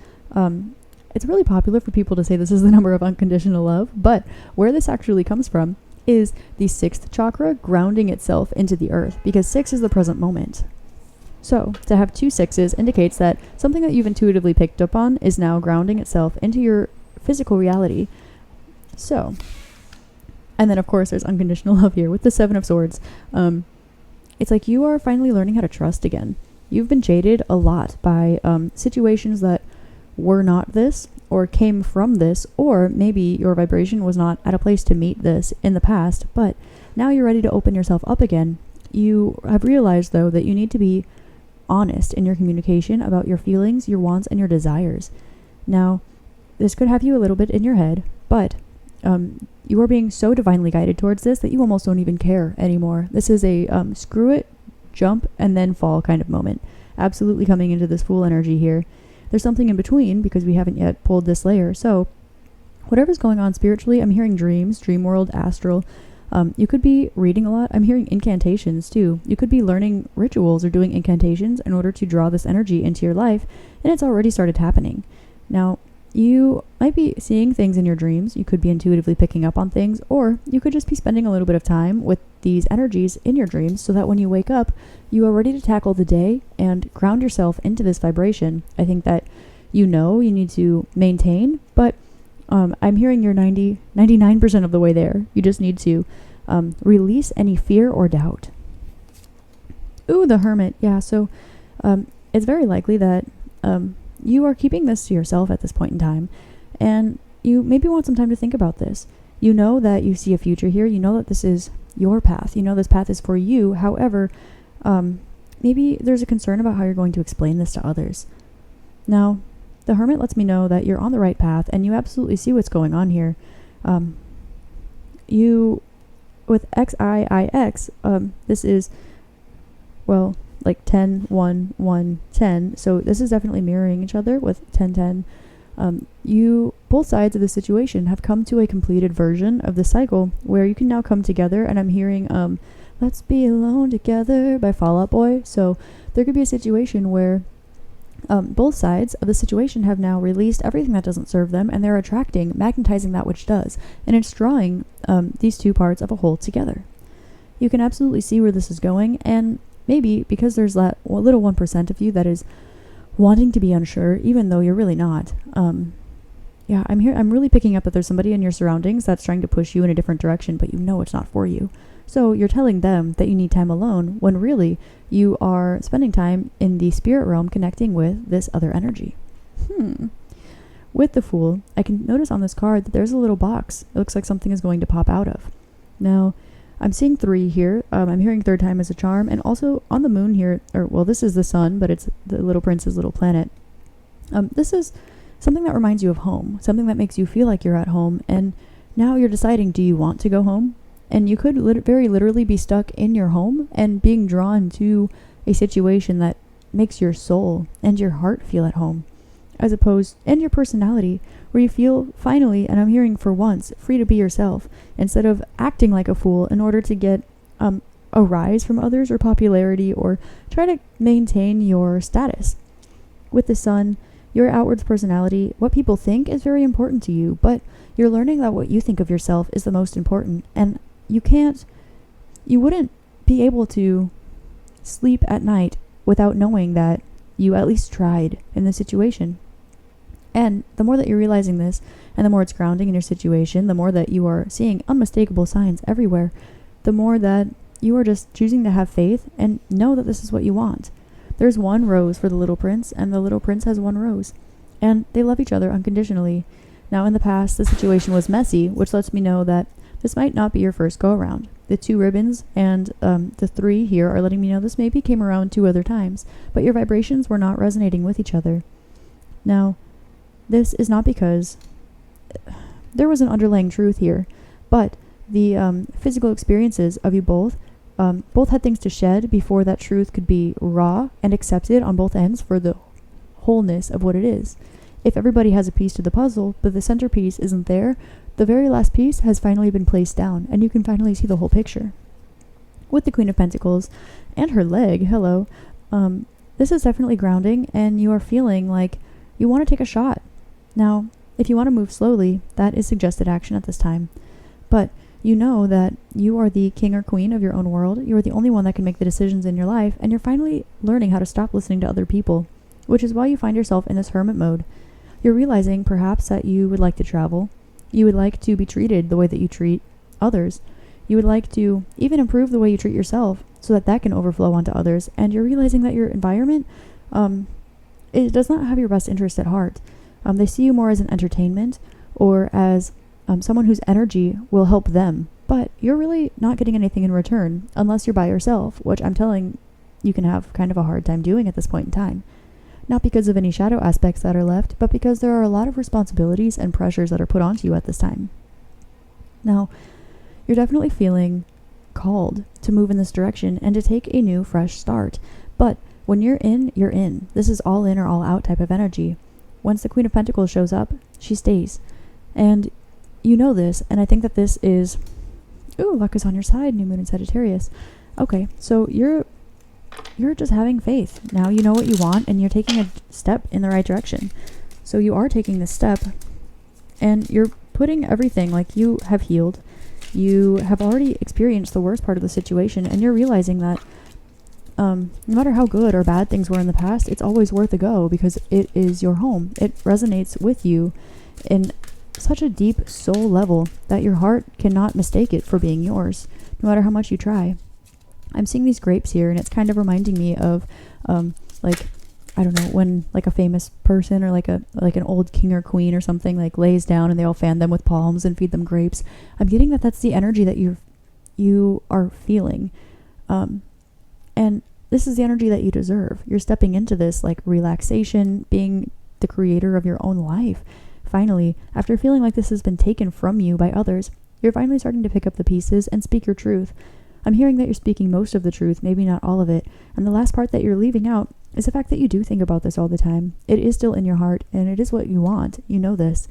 Speaker 1: it's really popular for people to say this is the number of unconditional love, but where this actually comes from is the 6th chakra grounding itself into the earth, because 6 is the present moment. So to have 2 6s indicates that something that you've intuitively picked up on is now grounding itself into your physical reality. So, and then of course there's unconditional love here with the 7 of Swords. It's like you are finally learning how to trust again. You've been jaded a lot by situations that were not this, or came from this, or maybe your vibration was not at a place to meet this in the past, but now you're ready to open yourself up again. You have realized, though, that you need to be honest in your communication about your feelings, your wants, and your desires. Now, this could have you a little bit in your head, but you are being so divinely guided towards this that you almost don't even care anymore. This is a screw it, jump, and then fall kind of moment. Absolutely coming into this Fool energy here. There's something in between because we haven't yet pulled this layer. So whatever's going on spiritually, I'm hearing dreams, dream world, astral. You could be reading a lot. I'm hearing incantations too. You could be learning rituals or doing incantations in order to draw this energy into your life, and it's already started happening. Now, you might be seeing things in your dreams. You could be intuitively picking up on things, or you could just be spending a little bit of time with these energies in your dreams so that when you wake up, you are ready to tackle the day and ground yourself into this vibration. I think that you need to maintain, but I'm hearing you're 99% of the way there. You just need to release any fear or doubt. Ooh, the Hermit. Yeah, so it's very likely that you are keeping this to yourself at this point in time, and you maybe want some time to think about this. You know that you see a future here. You know that this is your path. You know this path is for you. However, maybe there's a concern about how you're going to explain this to others. Now, the Hermit lets me know that you're on the right path, and you absolutely see what's going on here. You, with XIIX, this is, well, like 10, 1, 1, 10. So this is definitely mirroring each other with 10, 10. You, both sides of the situation have come to a completed version of the cycle where you can now come together, and I'm hearing Let's Be Alone Together by Fall Out Boy. So there could be a situation where both sides of the situation have now released everything that doesn't serve them, and they're magnetizing that which does, and it's drawing these two parts of a whole together. You can absolutely see where this is going, and maybe because there's that little 1% of you that is wanting to be unsure, even though you're really not. Yeah, I'm really picking up that there's somebody in your surroundings that's trying to push you in a different direction, but you know it's not for you. So you're telling them that you need time alone when really you are spending time in the spirit realm connecting with this other energy. With the Fool, I can notice on this card that there's a little box. It looks like something is going to pop out of. Now, I'm seeing 3 here. I'm hearing third time as a charm, and also on the moon here, this is the sun, but it's the little prince's little planet. This is something that reminds you of home, something that makes you feel like you're at home, and now you're deciding, do you want to go home? And you could very literally be stuck in your home and being drawn to a situation that makes your soul and your heart feel at home, as opposed, and your personality, where you feel finally, and I'm hearing for once, free to be yourself, instead of acting like a fool in order to get a rise from others or popularity, or try to maintain your status. With the Sun, your outwards personality, what people think is very important to you, but you're learning that what you think of yourself is the most important, and you wouldn't be able to sleep at night without knowing that you at least tried in the situation. And the more that you're realizing this, and the more it's grounding in your situation, the more that you are seeing unmistakable signs everywhere, the more that you are just choosing to have faith and know that this is what you want. There's 1 rose for the little prince, and the little prince has 1 rose. And they love each other unconditionally. Now, in the past, the situation was messy, which lets me know that this might not be your first go-around. The 2 ribbons and the 3 here are letting me know this maybe came around 2 other times, but your vibrations were not resonating with each other. Now, this is not because there was an underlying truth here, but the physical experiences of you both had things to shed before that truth could be raw and accepted on both ends for the wholeness of what it is. If everybody has a piece to the puzzle, but the centerpiece isn't there, the very last piece has finally been placed down, and you can finally see the whole picture. With the Queen of Pentacles and her leg, this is definitely grounding, and you are feeling like you want to take a shot. Now, if you want to move slowly, that is suggested action at this time. But you know that you are the king or queen of your own world. You are the only one that can make the decisions in your life, and you're finally learning how to stop listening to other people, which is why you find yourself in this hermit mode. You're realizing perhaps that you would like to travel. You would like to be treated the way that you treat others. You would like to even improve the way you treat yourself so that that can overflow onto others. And you're realizing that your environment, it does not have your best interest at heart. They see you more as an entertainment or as someone whose energy will help them. But you're really not getting anything in return unless you're by yourself, which I'm telling you can have kind of a hard time doing at this point in time. Not because of any shadow aspects that are left, but because there are a lot of responsibilities and pressures that are put onto you at this time. Now, you're definitely feeling called to move in this direction and to take a new, fresh start. But when you're in, you're in. This is all in or all out type of energy. Once the Queen of Pentacles shows up, she stays. And you know this, and I think that this is... Ooh, luck is on your side, New Moon in Sagittarius. Okay, so you're just having faith. Now you know what you want, and you're taking a step in the right direction. So you are taking this step, and you're putting everything, like you have healed. You have already experienced the worst part of the situation, and you're realizing that no matter how good or bad things were in the past, it's always worth a go because it is your home. It resonates with you in such a deep soul level that your heart cannot mistake it for being yours, no matter how much you try. I'm seeing these grapes here, and it's kind of reminding me of like, I don't know, when like a famous person or like an old king or queen or something like lays down and they all fan them with palms and feed them grapes. I'm getting that that's the energy that you are feeling. And this is the energy that you deserve. You're stepping into this like relaxation, being the creator of your own life. Finally, after feeling like this has been taken from you by others, you're finally starting to pick up the pieces and speak your truth. I'm hearing that you're speaking most of the truth, maybe not all of it. And the last part that you're leaving out is the fact that you do think about this all the time. It is still in your heart, and it is what you want. You know this.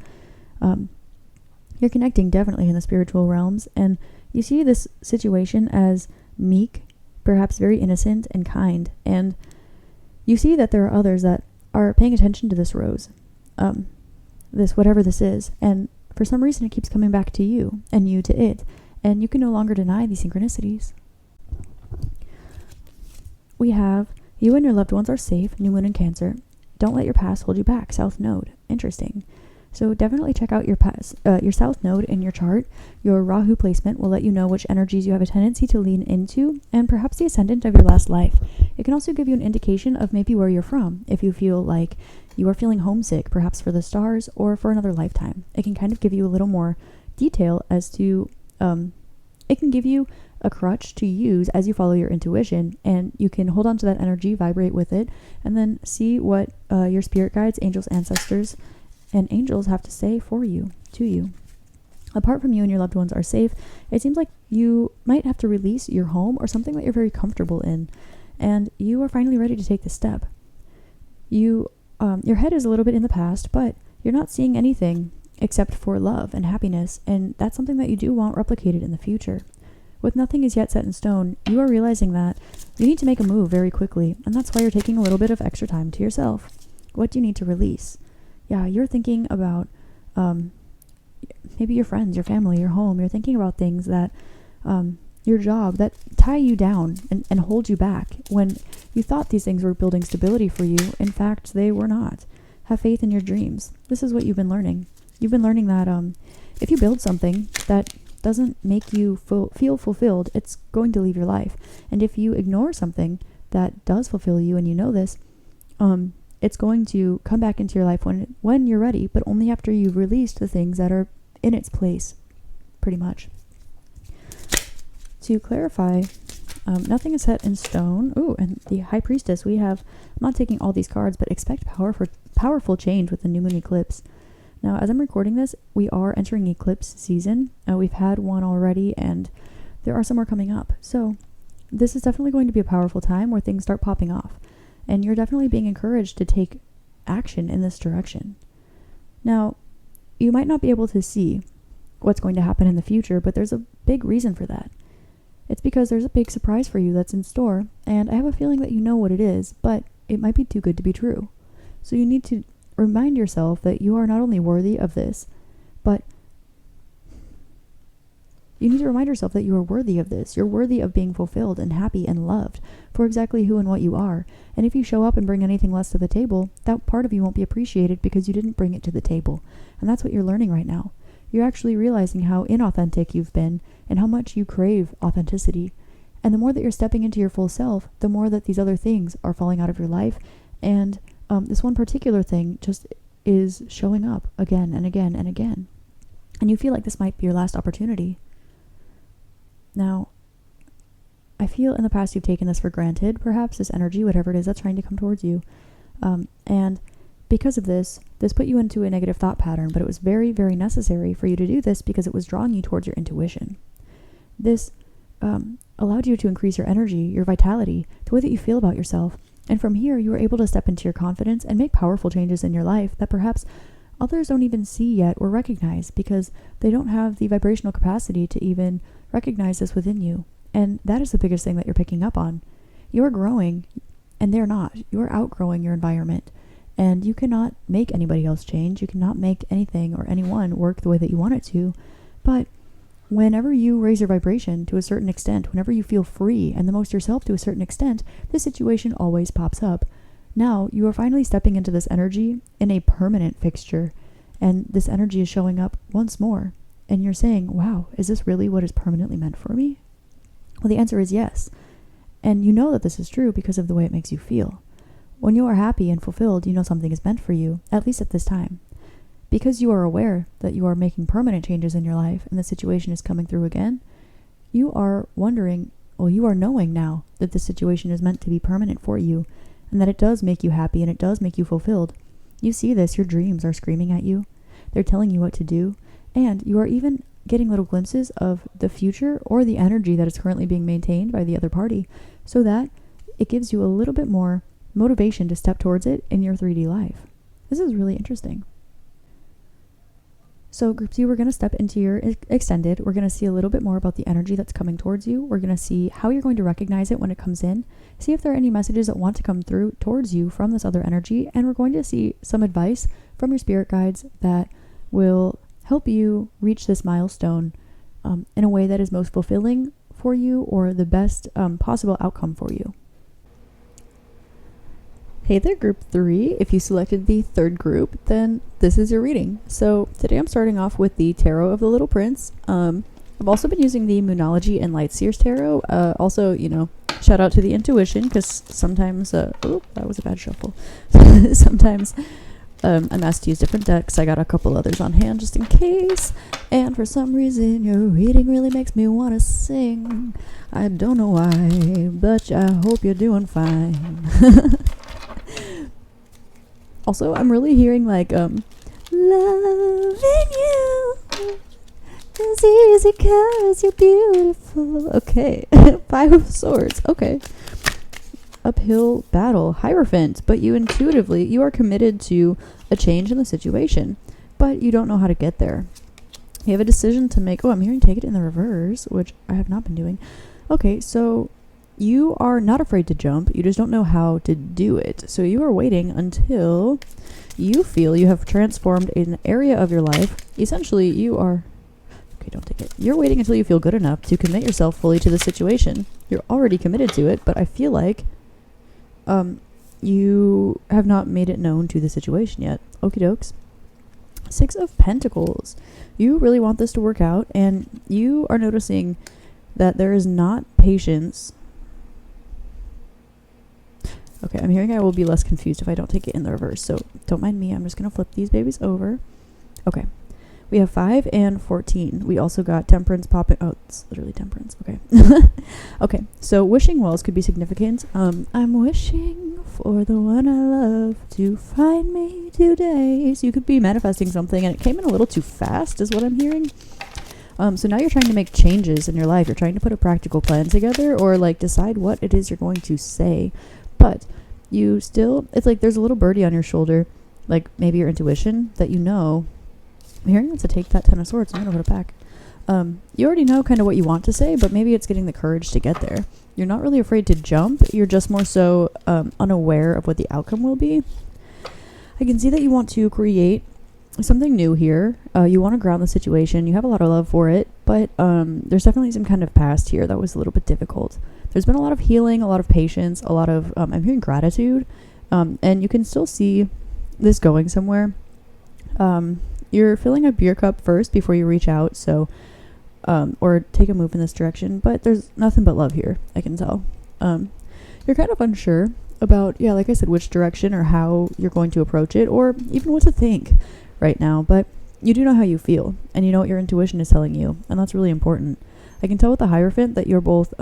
Speaker 1: You're connecting definitely in the spiritual realms, and you see this situation as meek, perhaps very innocent and kind. And you see that there are others that are paying attention to this rose, this whatever this is. And for some reason, it keeps coming back to you, and you to it. And you can no longer deny these synchronicities. We have, you and your loved ones are safe, New Moon in Cancer. Don't let your past hold you back, South Node. Interesting. So definitely check out your South Node in your chart. Your Rahu placement will let you know which energies you have a tendency to lean into, and perhaps the ascendant of your last life. It can also give you an indication of maybe where you're from, if you feel like you are feeling homesick, perhaps for the stars or for another lifetime. It can kind of give you a little more detail as to... it can give you a crutch to use as you follow your intuition, and you can hold on to that energy, vibrate with it, and then see what your spirit guides, angels, ancestors, and angels have to say for you, to you. Apart from you and your loved ones are safe, it seems like you might have to release your home or something that you're very comfortable in, and you are finally ready to take the step. Your head is a little bit in the past, but you're not seeing anything except for love and happiness, and that's something that you do want replicated in the future. With nothing is yet set in stone, you are realizing that you need to make a move very quickly, and that's why you're taking a little bit of extra time to yourself. What do you need to release? Yeah, you're thinking about maybe your friends, your family, your home. You're thinking about things that your job that tie you down and hold you back when you thought these things were building stability for you. In fact, they were not. Have faith in your dreams. This is what you've been learning. You've been learning that if you build something that doesn't make you feel fulfilled, it's going to leave your life. And if you ignore something that does fulfill you, and you know this, it's going to come back into your life when you're ready, but only after you've released the things that are in its place, pretty much. To clarify, nothing is set in stone. Ooh, and the High Priestess, we have, I'm not taking all these cards, but expect powerful change with the new moon eclipse. Now, as I'm recording this, we are entering eclipse season. We've had one already, and there are some more coming up. So this is definitely going to be a powerful time where things start popping off. And you're definitely being encouraged to take action in this direction. Now, you might not be able to see what's going to happen in the future, but there's a big reason for that. It's because there's a big surprise for you that's in store, and I have a feeling that you know what it is, but it might be too good to be true. So you need to remind yourself that you are not only worthy of this, but you need to remind yourself that you are worthy of this. You're worthy of being fulfilled and happy and loved for exactly who and what you are. And if you show up and bring anything less to the table, that part of you won't be appreciated because you didn't bring it to the table. And that's what you're learning right now. You're actually realizing how inauthentic you've been and how much you crave authenticity. And the more that you're stepping into your full self, the more that these other things are falling out of your life. And this one particular thing just is showing up again and again and again. And you feel like this might be your last opportunity. Now, I feel in the past you've taken this for granted, perhaps, this energy, whatever it is that's trying to come towards you. And because of this put you into a negative thought pattern, but it was very, very necessary for you to do this because it was drawing you towards your intuition. This allowed you to increase your energy, your vitality, the way that you feel about yourself. And from here, you were able to step into your confidence and make powerful changes in your life that perhaps others don't even see yet or recognize because they don't have the vibrational capacity to even recognize this within you. And that is the biggest thing that you're picking up on. You're growing and they're not. You're outgrowing your environment. And you cannot make anybody else change. You cannot make anything or anyone work the way that you want it to. But whenever you raise your vibration to a certain extent, whenever you feel free and the most yourself to a certain extent, this situation always pops up. Now you are finally stepping into this energy in a permanent fixture. And this energy is showing up once more. And you're saying, wow, is this really what is permanently meant for me? Well, the answer is yes. And you know that this is true because of the way it makes you feel. When you are happy and fulfilled, you know something is meant for you, at least at this time. Because you are aware that you are making permanent changes in your life and the situation is coming through again, you are wondering, well, you are knowing now that this situation is meant to be permanent for you and that it does make you happy and it does make you fulfilled. You see this, your dreams are screaming at you. They're telling you what to do. And you are even getting little glimpses of the future or the energy that is currently being maintained by the other party so that it gives you a little bit more motivation to step towards it in your 3D life. This is really interesting. So group 2, we're going to step into your extended. We're going to see a little bit more about the energy that's coming towards you. We're going to see how you're going to recognize it when it comes in. See if there are any messages that want to come through towards you from this other energy. And we're going to see some advice from your spirit guides that will help you reach this milestone in a way that is most fulfilling for you or the best possible outcome for you. Hey there, group 3. If you selected the third group, then this is your reading. So today I'm starting off with the Tarot of the Little Prince. I've also been using the Moonology and Lightseers Tarot. Also, shout out to the intuition because sometimes, that was a bad shuffle. Sometimes I'm asked to use different decks. I got a couple others on hand just in case. And for some reason, your reading really makes me want to sing. I don't know why, but I hope you're doing fine. Also, I'm really hearing like, loving you is easy 'cause you're beautiful. Okay. 5 of Swords. Okay. Uphill battle. Hierophant. But you are committed to a change in the situation, but you don't know how to get there. You have a decision to make. Oh, I'm hearing take it in the reverse, which I have not been doing. Okay, so you are not afraid to jump. You just don't know how to do it. So you are waiting until you feel you have transformed an area of your life. Essentially, okay, don't take it. You're waiting until you feel good enough to commit yourself fully to the situation. You're already committed to it, but I feel like you have not made it known to the situation yet. Okie dokes. 6 of Pentacles. You really want this to work out, and you are noticing that there is not patience. Okay, I'm hearing I will be less confused if I don't take it in the reverse, so don't mind me. I'm just going to flip these babies over. Okay. We have 5 and 14. We also got Temperance popping. Oh, it's literally Temperance. Okay. Okay, so wishing wells could be significant. I'm wishing for the one I love to find me today. So you could be manifesting something, and it came in a little too fast is what I'm hearing. So now you're trying to make changes in your life. You're trying to put a practical plan together or like decide what it is you're going to say. But you still, it's like there's a little birdie on your shoulder, like maybe your intuition that you know. I'm hearing it to take that 10 of Swords. I'm going to put it back. You already know kind of what you want to say, but maybe it's getting the courage to get there. You're not really afraid to jump. You're just more so unaware of what the outcome will be. I can see that you want to create something new here. You want to ground the situation. You have a lot of love for it, but there's definitely some kind of past here that was a little bit difficult. There's been a lot of healing, a lot of patience, a lot of, I'm hearing gratitude, and you can still see this going somewhere. You're filling up your cup first before you reach out, so, or take a move in this direction, but there's nothing but love here, I can tell. You're kind of unsure about, yeah, like I said, which direction or how you're going to approach it, or even what to think right now, but you do know how you feel, and you know what your intuition is telling you, and that's really important. I can tell with the Hierophant that you're both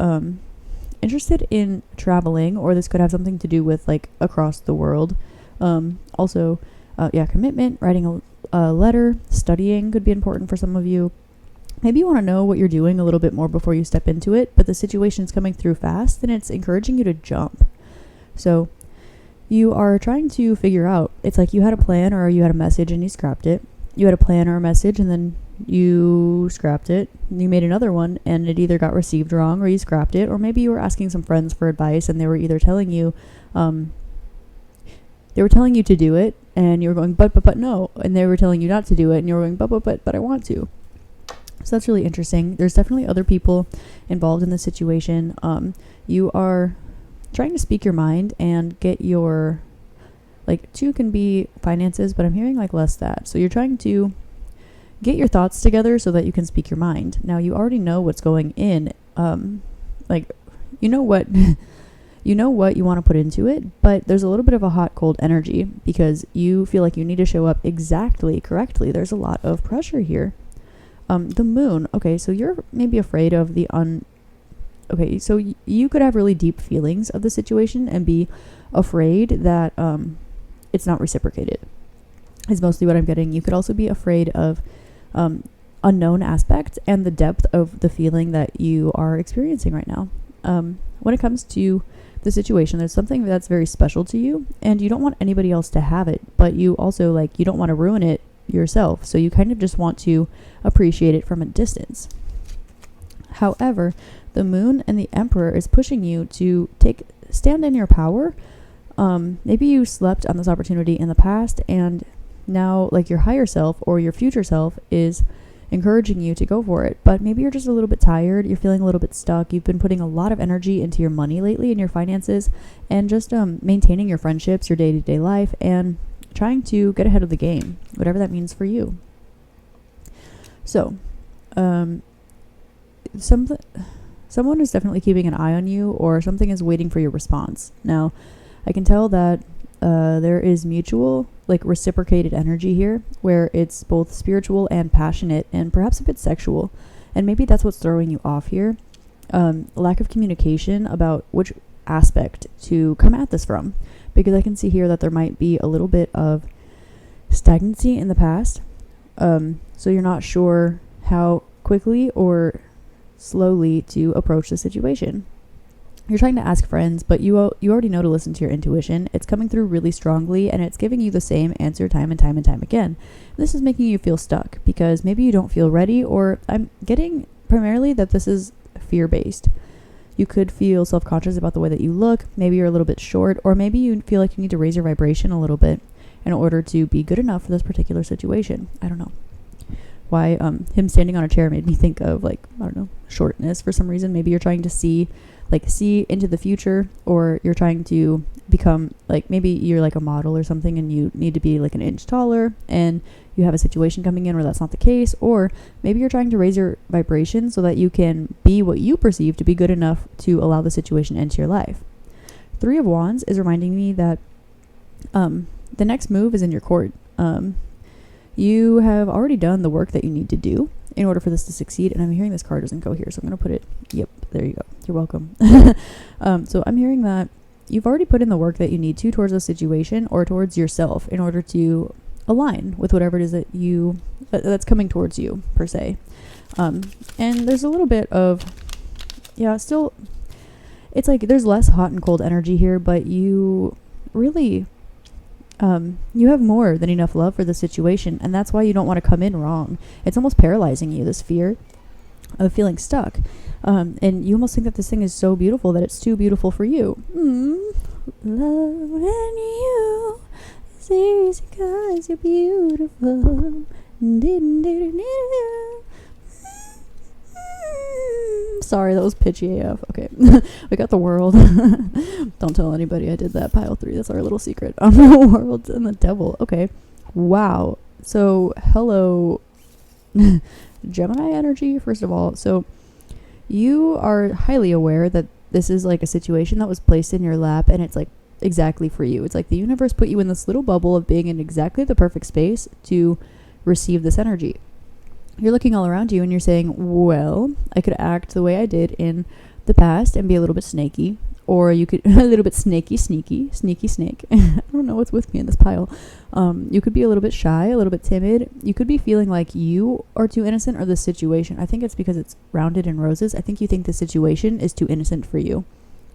Speaker 1: interested in traveling, or this could have something to do with like across the world. Also, commitment, writing a letter, studying could be important for some of you. Maybe you want to know what you're doing a little bit more before you step into it, but the situation's coming through fast and it's encouraging you to jump. So you are trying to figure out, it's like you had a plan or you had a message and you scrapped it. You had a plan or a message and then you scrapped it. You made another one and it either got received wrong or you scrapped it, or maybe you were asking some friends for advice and they were either telling you, to do it and you were going, but no. And they were telling you not to do it and you were going, but I want to. So that's really interesting. There's definitely other people involved in this situation. You are trying to speak your mind and get your, like, 2 can be finances, but I'm hearing like less that. So you're trying to get your thoughts together so that you can speak your mind. Now you already know what's going in. You know what you want to put into it, but there's a little bit of a hot, cold energy because you feel like you need to show up exactly correctly. There's a lot of pressure here. The Moon. Okay, so you're maybe afraid of the Okay, so you could have really deep feelings of the situation and be afraid that it's not reciprocated, is mostly what I'm getting. You could also be afraid of unknown aspects and the depth of the feeling that you are experiencing right now. When it comes to the situation, there's something that's very special to you and you don't want anybody else to have it, but you also you don't want to ruin it yourself. So you kind of just want to appreciate it from a distance. However, the Moon and the Emperor is pushing you to stand in your power. Maybe you slept on this opportunity in the past and now your higher self or your future self is encouraging you to go for it. But maybe you're just a little bit tired. You're feeling a little bit stuck. You've been putting a lot of energy into your money lately and your finances and just maintaining your friendships, your day-to-day life, and trying to get ahead of the game, whatever that means for you. So, someone is definitely keeping an eye on you, or something is waiting for your response. Now, I can tell that there is mutual, reciprocated energy here, where it's both spiritual and passionate, and perhaps a bit sexual. And maybe that's what's throwing you off here. Lack of communication about which aspect to come at this from. Because I can see here that there might be a little bit of stagnancy in the past. So you're not sure how quickly or slowly to approach the situation. You're trying to ask friends, but you already know to listen to your intuition. It's coming through really strongly, and it's giving you the same answer time and time and time again. This is making you feel stuck because maybe you don't feel ready, or I'm getting primarily that this is fear-based. You could feel self-conscious about the way that you look. Maybe you're a little bit short, or maybe you feel like you need to raise your vibration a little bit in order to be good enough for this particular situation. I don't know why him standing on a chair made me think of shortness for some reason. Maybe you're trying to see into the future, or you're trying to become maybe you're a model or something and you need to be an inch taller and you have a situation coming in where that's not the case, or maybe you're trying to raise your vibration so that you can be what you perceive to be good enough to allow the situation into your life. 3 of Wands is reminding me that the next move is in your court. You have already done the work that you need to do in order for this to succeed. And I'm hearing this card doesn't go here, so I'm going to put it, yep, there you go. You're welcome. So I'm hearing that you've already put in the work that you need to towards a situation or towards yourself in order to align with whatever it is that that's coming towards you, per se. And there's a little bit of, still, it's there's less hot and cold energy here, but you really, you have more than enough love for the situation, and that's why you don't want to come in wrong. It's almost paralyzing you, this fear of feeling stuck. And you almost think that this thing is so beautiful that it's too beautiful for you. Loving you It's easy 'cause you're beautiful. Sorry, that was pitchy AF. Okay. We got the world. Don't tell anybody I did that. Pile 3. That's our little secret. The world and the devil. Okay. Wow. So, hello, Gemini energy, first of all. So, you are highly aware that this is like a situation that was placed in your lap and it's like exactly for you. It's like the universe put you in this little bubble of being in exactly the perfect space to receive this energy. You're looking all around you and you're saying, well, I could act the way I did in the past and be a little bit snaky, or you could a little bit sneaky snake. I don't know what's with me in this pile. You could be a little bit shy, a little bit timid. You could be feeling like you are too innocent or the situation. I think it's because it's rounded in roses. I think you think the situation is too innocent for you.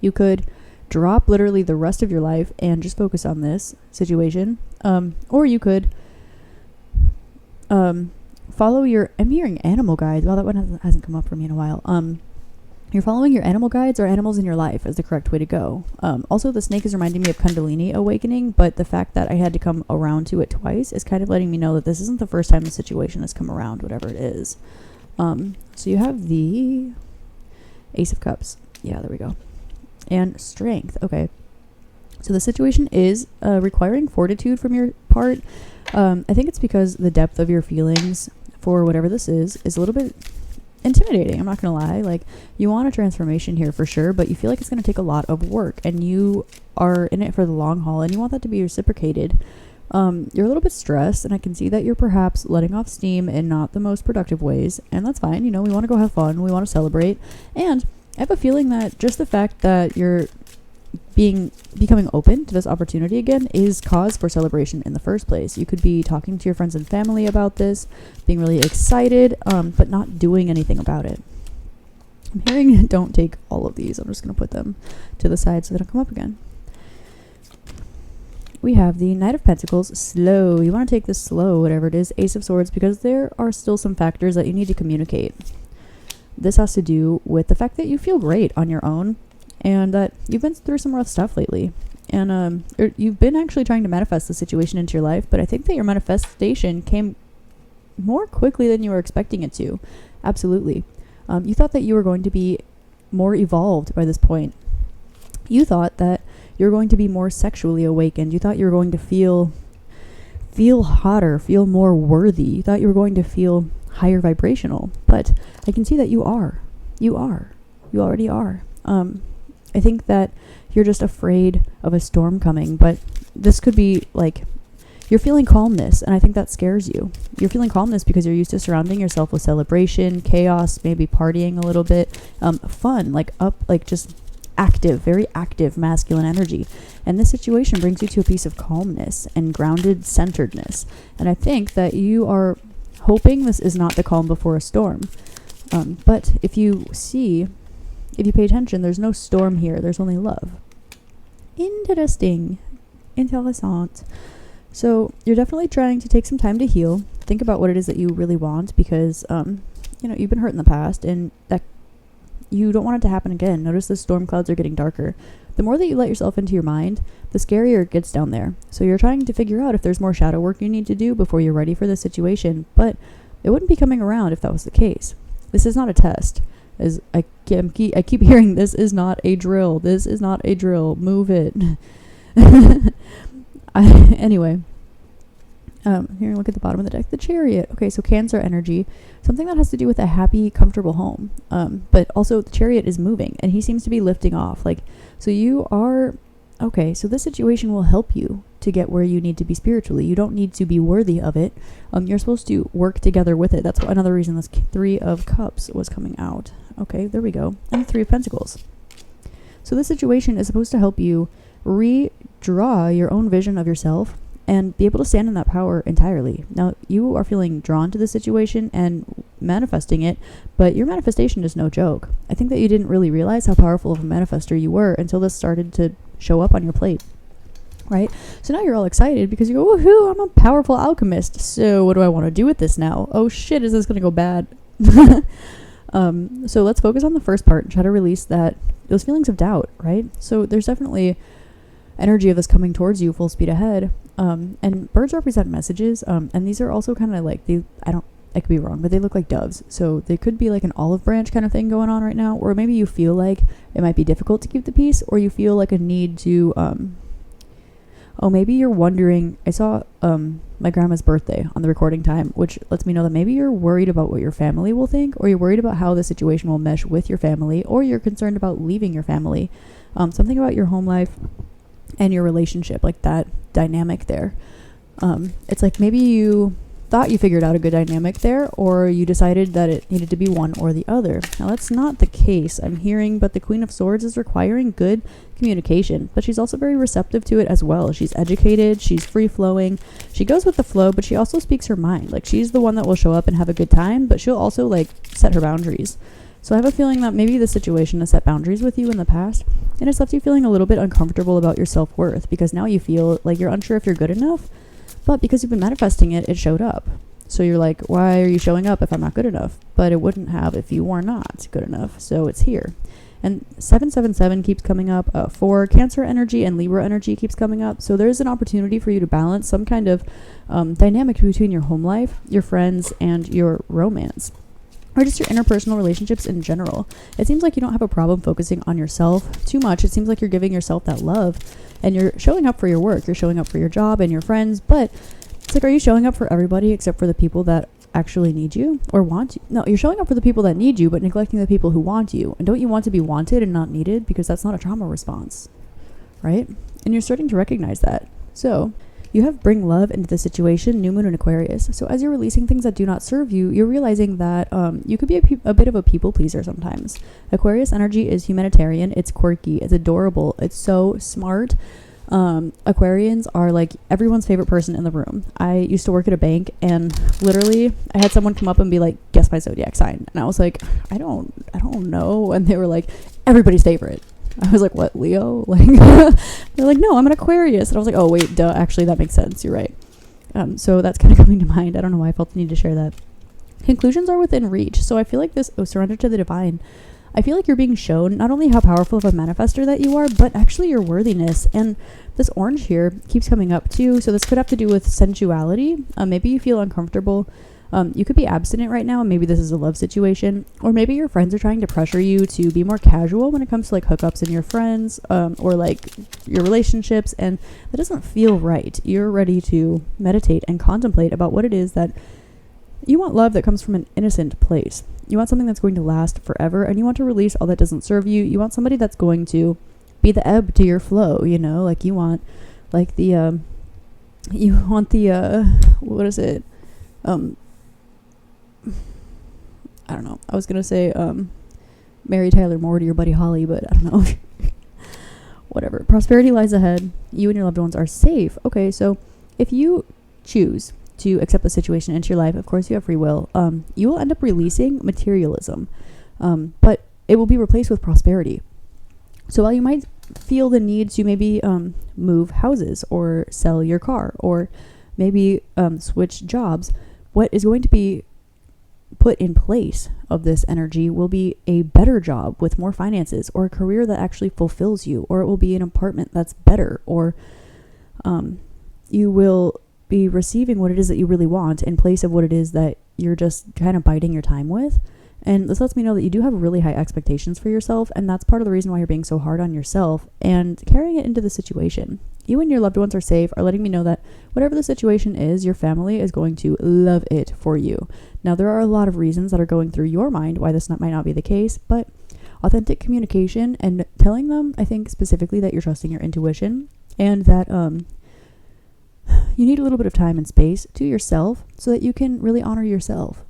Speaker 1: You could drop literally the rest of your life and just focus on this situation. Or you could follow your, I'm hearing animal guides. Well, that one hasn't come up for me in a while. You're following your animal guides or animals in your life is the correct way to go. Also, the snake is reminding me of Kundalini awakening, but the fact that I had to come around to it twice is kind of letting me know that this isn't the first time the situation has come around, whatever it is. So you have the Ace of Cups. Yeah, there we go. And Strength. Okay. So the situation is requiring fortitude from your part. I think it's because the depth of your feelings for whatever this is a little bit intimidating. I'm not going to lie. Like, you want a transformation here for sure, but you feel like it's going to take a lot of work and you are in it for the long haul and you want that to be reciprocated. You're a little bit stressed and I can see that you're perhaps letting off steam in not the most productive ways, and that's fine. You know, we want to go have fun. We want to celebrate. And I have a feeling that just the fact that you're becoming open to this opportunity again is cause for celebration in the first place. You could be talking to your friends and family about this, being really excited, but not doing anything about it. I'm hearing don't take all of these. I'm just going to put them to the side so they don't come up again. We have the Knight of Pentacles, slow. You want to take this slow, whatever it is. Ace of Swords, because there are still some factors that you need to communicate. This has to do with the fact that you feel great on your own and that you've been through some rough stuff lately. And you've been actually trying to manifest the situation into your life, but I think that your manifestation came more quickly than you were expecting it to. Absolutely. You thought that you were going to be more evolved by this point. You thought that you're going to be more sexually awakened. You thought you were going to feel hotter, feel more worthy. You thought you were going to feel higher vibrational, but I can see that you are. You already are. I think that you're just afraid of a storm coming, but this could be like you're feeling calmness, and I think that scares you. You're feeling calmness because you're used to surrounding yourself with celebration, chaos, maybe partying a little bit, fun, just active, very active masculine energy. And this situation brings you to a piece of calmness and grounded centeredness. And I think that you are hoping this is not the calm before a storm. But if you pay attention, there's no storm here. There's only love. Interesting. Interessant. So you're definitely trying to take some time to heal. Think about what it is that you really want, because, you've been hurt in the past and that you don't want it to happen again. Notice the storm clouds are getting darker. The more that you let yourself into your mind, the scarier it gets down there. So you're trying to figure out if there's more shadow work you need to do before you're ready for this situation, but it wouldn't be coming around if that was the case. This is not a test. As I keep hearing, this is not a drill. This is not a drill. Move it. Anyway, here, look at the bottom of the deck. The Chariot. Okay, so Cancer energy. Something that has to do with a happy, comfortable home. But also the Chariot is moving, and he seems to be lifting off. So you are... Okay, so this situation will help you to get where you need to be spiritually. You don't need to be worthy of it. You're supposed to work together with it. That's another reason this Three of Cups was coming out. Okay, there we go. And Three of Pentacles. So this situation is supposed to help you redraw your own vision of yourself and be able to stand in that power entirely. Now, you are feeling drawn to the situation and manifesting it, but your manifestation is no joke. I think that you didn't really realize how powerful of a manifester you were until this started to show up on your plate, right? So now you're all excited because you go, woohoo, I'm a powerful alchemist. So what do I want to do with this now? Oh shit, is this going to go bad? So let's focus on the first part and try to release those feelings of doubt, right? So there's definitely energy of this coming towards you full speed ahead. And birds represent messages. And these are also kind of like, I could be wrong, but they look like doves. So they could be like an olive branch kind of thing going on right now. Or maybe you feel like it might be difficult to keep the peace, or you feel like a need to, maybe you're wondering, I saw my grandma's birthday on the recording time, which lets me know that maybe you're worried about what your family will think, or you're worried about how the situation will mesh with your family, or you're concerned about leaving your family. Something about your home life and your relationship, like that dynamic there. It's like maybe you thought you figured out a good dynamic there, or you decided that it needed to be one or the other. Now that's not the case, I'm hearing, but the Queen of Swords is requiring good communication, but she's also very receptive to it as well. She's educated, she's free-flowing, she goes with the flow, but she also speaks her mind. Like, she's the one that will show up and have a good time, but she'll also like set her boundaries. So I have a feeling that maybe the situation has set boundaries with you in the past, and it's left you feeling a little bit uncomfortable about your self-worth, because now you feel like you're unsure if you're good enough. But because you've been manifesting it, it showed up. So you're like, why are you showing up if I'm not good enough? But it wouldn't have if you were not good enough. So it's here. And 777 keeps coming up. 4 Cancer energy and Libra energy keeps coming up. So there's an opportunity for you to balance some kind of dynamic between your home life, your friends, and your romance, or just your interpersonal relationships in general. It seems like you don't have a problem focusing on yourself too much. It seems like you're giving yourself that love, and you're showing up for your work, you're showing up for your job and your friends, but it's like, are you showing up for everybody except for the people that actually need you or want you? No, you're showing up for the people that need you, but neglecting the people who want you. And don't you want to be wanted and not needed? Because that's not a trauma response, right? And you're starting to recognize that. So you have bring love into the situation, new moon in Aquarius. So as you're releasing things that do not serve you, you're realizing that you could be a bit of a people pleaser sometimes. Aquarius energy is humanitarian. It's quirky. It's adorable. It's so smart. Aquarians are like everyone's favorite person in the room. I used to work at a bank, and literally I had someone come up and be like, guess my zodiac sign. And I was like, I don't know. And they were like, everybody's favorite. I was like, what, Leo? Like, they're like, no, I'm an Aquarius. And I was like, oh, wait, duh, actually, that makes sense. You're right. So that's kind of coming to mind. I don't know why I felt the need to share that. Conclusions are within reach. So I feel like this, surrender to the divine. I feel like you're being shown not only how powerful of a manifester that you are, but actually your worthiness. And this orange here keeps coming up too. So this could have to do with sensuality. Maybe you feel uncomfortable. You could be abstinent right now, and maybe this is a love situation, or maybe your friends are trying to pressure you to be more casual when it comes to like hookups and your friends, or like your relationships, and that doesn't feel right. You're ready to meditate and contemplate about what it is that you want. Love that comes from an innocent place. You want something that's going to last forever, and you want to release all that doesn't serve you. You want somebody that's going to be the ebb to your flow, you know, like you want like the what is it? I don't know. I was going to say Mary Tyler Moore to your Buddy Holly, but I don't know. Whatever. Prosperity lies ahead. You and your loved ones are safe. Okay, so if you choose to accept the situation into your life, of course you have free will, you will end up releasing materialism, but it will be replaced with prosperity. So while you might feel the need to maybe move houses or sell your car or maybe switch jobs, what is going to be put in place of this energy will be a better job with more finances, or a career that actually fulfills you, or it will be an apartment that's better, or you will be receiving what it is that you really want in place of what it is that you're just kind of biding your time with. And this lets me know that you do have really high expectations for yourself, and that's part of the reason why you're being so hard on yourself and carrying it into the situation. You and your loved ones are safe, are letting me know that whatever the situation is, your family is going to love it for you. Now, there are a lot of reasons that are going through your mind why this might not be the case, but authentic communication and telling them, I think specifically that you're trusting your intuition, and that you need a little bit of time and space to yourself so that you can really honor yourself,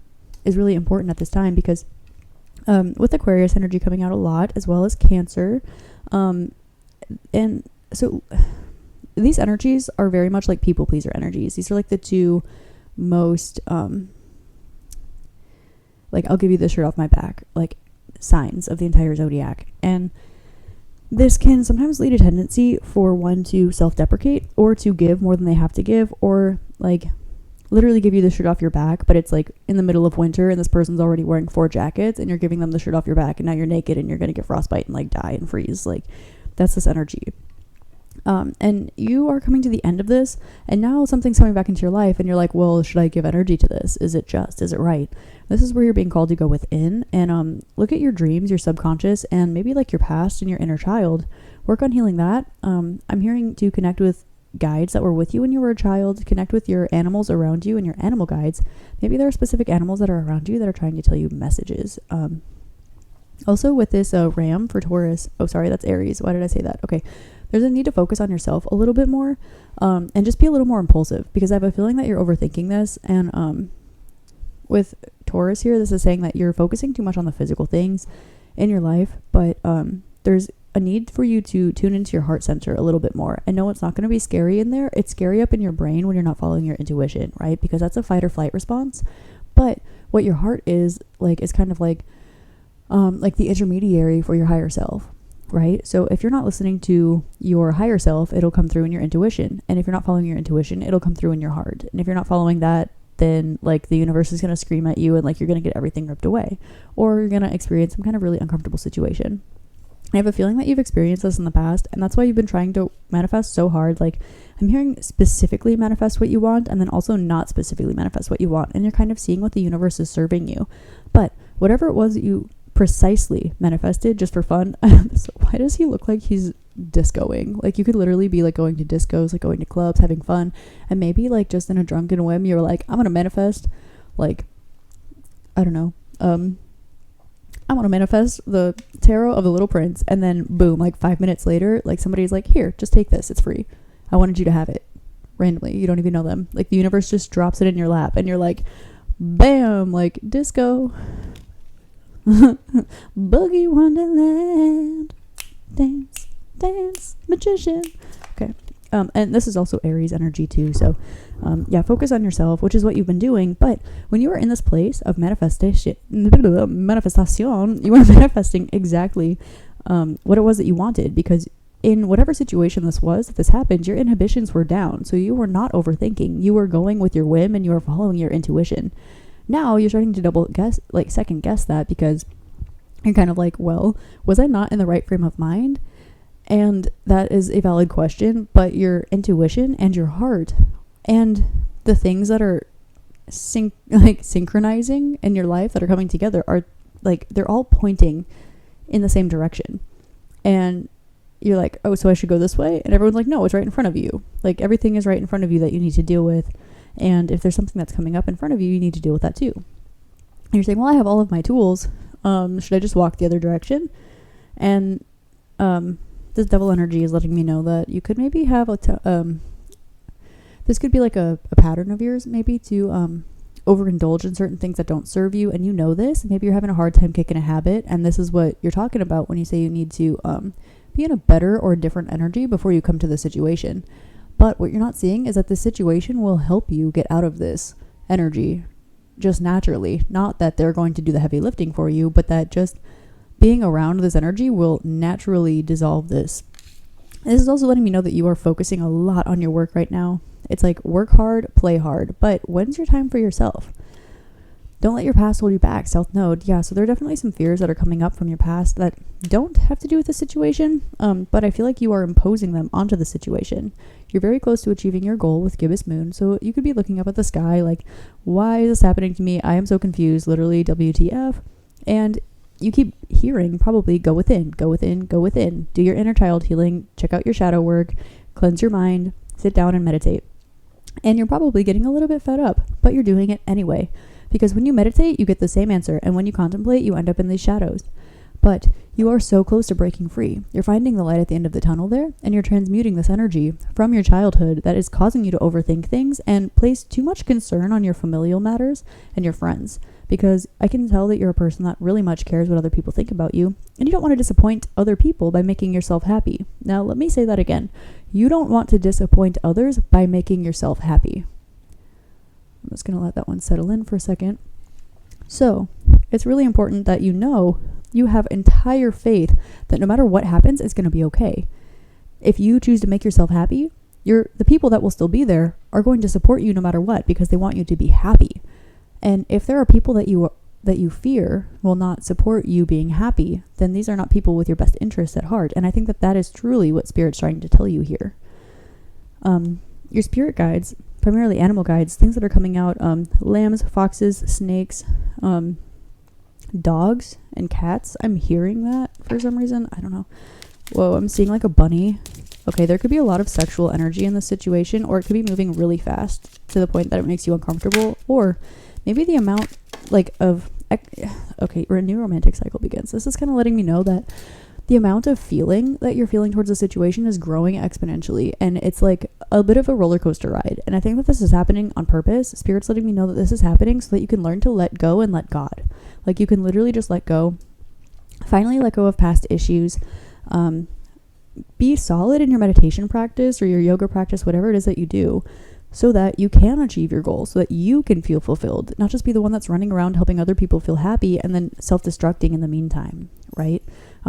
Speaker 1: is really important at this time, because with Aquarius energy coming out a lot, as well as Cancer, and so these energies are very much like people pleaser energies. These are like the two most like, I'll give you the shirt off my back, like signs of the entire zodiac. And this can sometimes lead a tendency for one to self-deprecate, or to give more than they have to give, or like literally give you the shirt off your back, but it's like in the middle of winter and this person's already wearing 4 jackets and you're giving them the shirt off your back, and now you're naked and you're going to get frostbite and like die and freeze. Like, that's this energy. And you are coming to the end of this, and now something's coming back into your life, and you're like, well, should I give energy to this? Is it just? Is it right? This is where you're being called to go within and look at your dreams, your subconscious, and maybe like your past and your inner child. Work on healing that. I'm hearing to connect with guides that were with you when you were a child, connect with your animals around you and your animal guides. Maybe there are specific animals that are around you that are trying to tell you messages. Also with this ram for Taurus, oh sorry, that's Aries. Why did I say that? Okay. There's a need to focus on yourself a little bit more and just be a little more impulsive, because I have a feeling that you're overthinking this. And with Taurus here, this is saying that you're focusing too much on the physical things in your life, but there's a need for you to tune into your heart center a little bit more. And no, it's not going to be scary in there. It's scary up in your brain when you're not following your intuition, right? Because that's a fight or flight response. But what your heart is kind of like the intermediary for your higher self. Right? So if you're not listening to your higher self, it'll come through in your intuition. And if you're not following your intuition, it'll come through in your heart. And if you're not following that, then like the universe is going to scream at you and like you're going to get everything ripped away, or you're going to experience some kind of really uncomfortable situation. I have a feeling that you've experienced this in the past, and that's why you've been trying to manifest so hard. Like I'm hearing specifically manifest what you want, and then also not specifically manifest what you want. And you're kind of seeing what the universe is serving you. But whatever it was that you precisely manifested just for fun. So why does he look like he's discoing? Like you could literally be like going to discos, like going to clubs, having fun, and maybe like just in a drunken whim you're like, I'm gonna manifest like I don't know, I want to manifest the tarot of the Little Prince, and then boom, like 5 minutes later, like somebody's like, here, just take this, it's free, I wanted you to have it randomly, you don't even know them, like the universe just drops it in your lap and you're like, bam, like disco. Boogie Wonderland, dance, magician. Okay. And this is also Aries energy too. So, focus on yourself, which is what you've been doing. But when you are in this place of manifestation, you are manifesting exactly what it was that you wanted, because in whatever situation this was that this happened, your inhibitions were down. So you were not overthinking. You were going with your whim and you were following your intuition. Now you're starting to second guess that, because you're kind of like, well, was I not in the right frame of mind? And that is a valid question, but your intuition and your heart and the things that are synchronizing in your life that are coming together are like, they're all pointing in the same direction. And you're like, oh, so I should go this way? And everyone's like, no, it's right in front of you. Like everything is right in front of you that you need to deal with. And if there's something that's coming up in front of you, you need to deal with that too. And you're saying, well, I have all of my tools. Should I just walk the other direction? And this devil energy is letting me know that you could maybe have this could be like a pattern of yours, maybe to overindulge in certain things that don't serve you. And you know this. Maybe you're having a hard time kicking a habit. And this is what you're talking about when you say you need to be in a better or different energy before you come to the situation. But what you're not seeing is that the situation will help you get out of this energy just naturally. Not that they're going to do the heavy lifting for you, but that just being around this energy will naturally dissolve this. And this is also letting me know that you are focusing a lot on your work right now. It's like work hard, play hard. But when's your time for yourself? Don't let your past hold you back. South Node. Yeah, so there are definitely some fears that are coming up from your past that don't have to do with the situation, but I feel like you are imposing them onto the situation. You're very close to achieving your goal with Gibbous Moon, so you could be looking up at the sky like, why is this happening to me? I am so confused, literally WTF. And you keep hearing probably go within, go within, go within. Do your inner child healing, check out your shadow work, cleanse your mind, sit down and meditate. And you're probably getting a little bit fed up, but you're doing it anyway. Because when you meditate, you get the same answer. And when you contemplate, you end up in these shadows. But you are so close to breaking free. You're finding the light at the end of the tunnel there. And you're transmuting this energy from your childhood that is causing you to overthink things and place too much concern on your familial matters and your friends. Because I can tell that you're a person that really much cares what other people think about you. And you don't want to disappoint other people by making yourself happy. Now, let me say that again. You don't want to disappoint others by making yourself happy. I'm just going to let that one settle in for a second. So, it's really important that you know you have entire faith that no matter what happens, it's going to be okay. If you choose to make yourself happy, the people that will still be there are going to support you no matter what, because they want you to be happy. And if there are people that you fear will not support you being happy, then these are not people with your best interests at heart. And I think that is truly what Spirit's trying to tell you here. Your spirit guides, primarily animal guides, things that are coming out, lambs, foxes, snakes, dogs, and cats. I'm hearing that for some reason. I don't know. Whoa, I'm seeing like a bunny. Okay, there could be a lot of sexual energy in this situation, or it could be moving really fast to the point that it makes you uncomfortable, or maybe the amount like of okay, a new romantic cycle begins. This is kind of letting me know that the amount of feeling that you're feeling towards the situation is growing exponentially, and it's like a bit of a roller coaster ride. And I think that this is happening on purpose. Spirit's letting me know that this is happening so that you can learn to let go and let God. Like, you can literally just let go, finally let go of past issues. Be solid in your meditation practice or your yoga practice, whatever it is that you do, so that you can achieve your goals, so that you can feel fulfilled, not just be the one that's running around helping other people feel happy and then self-destructing in the meantime, right?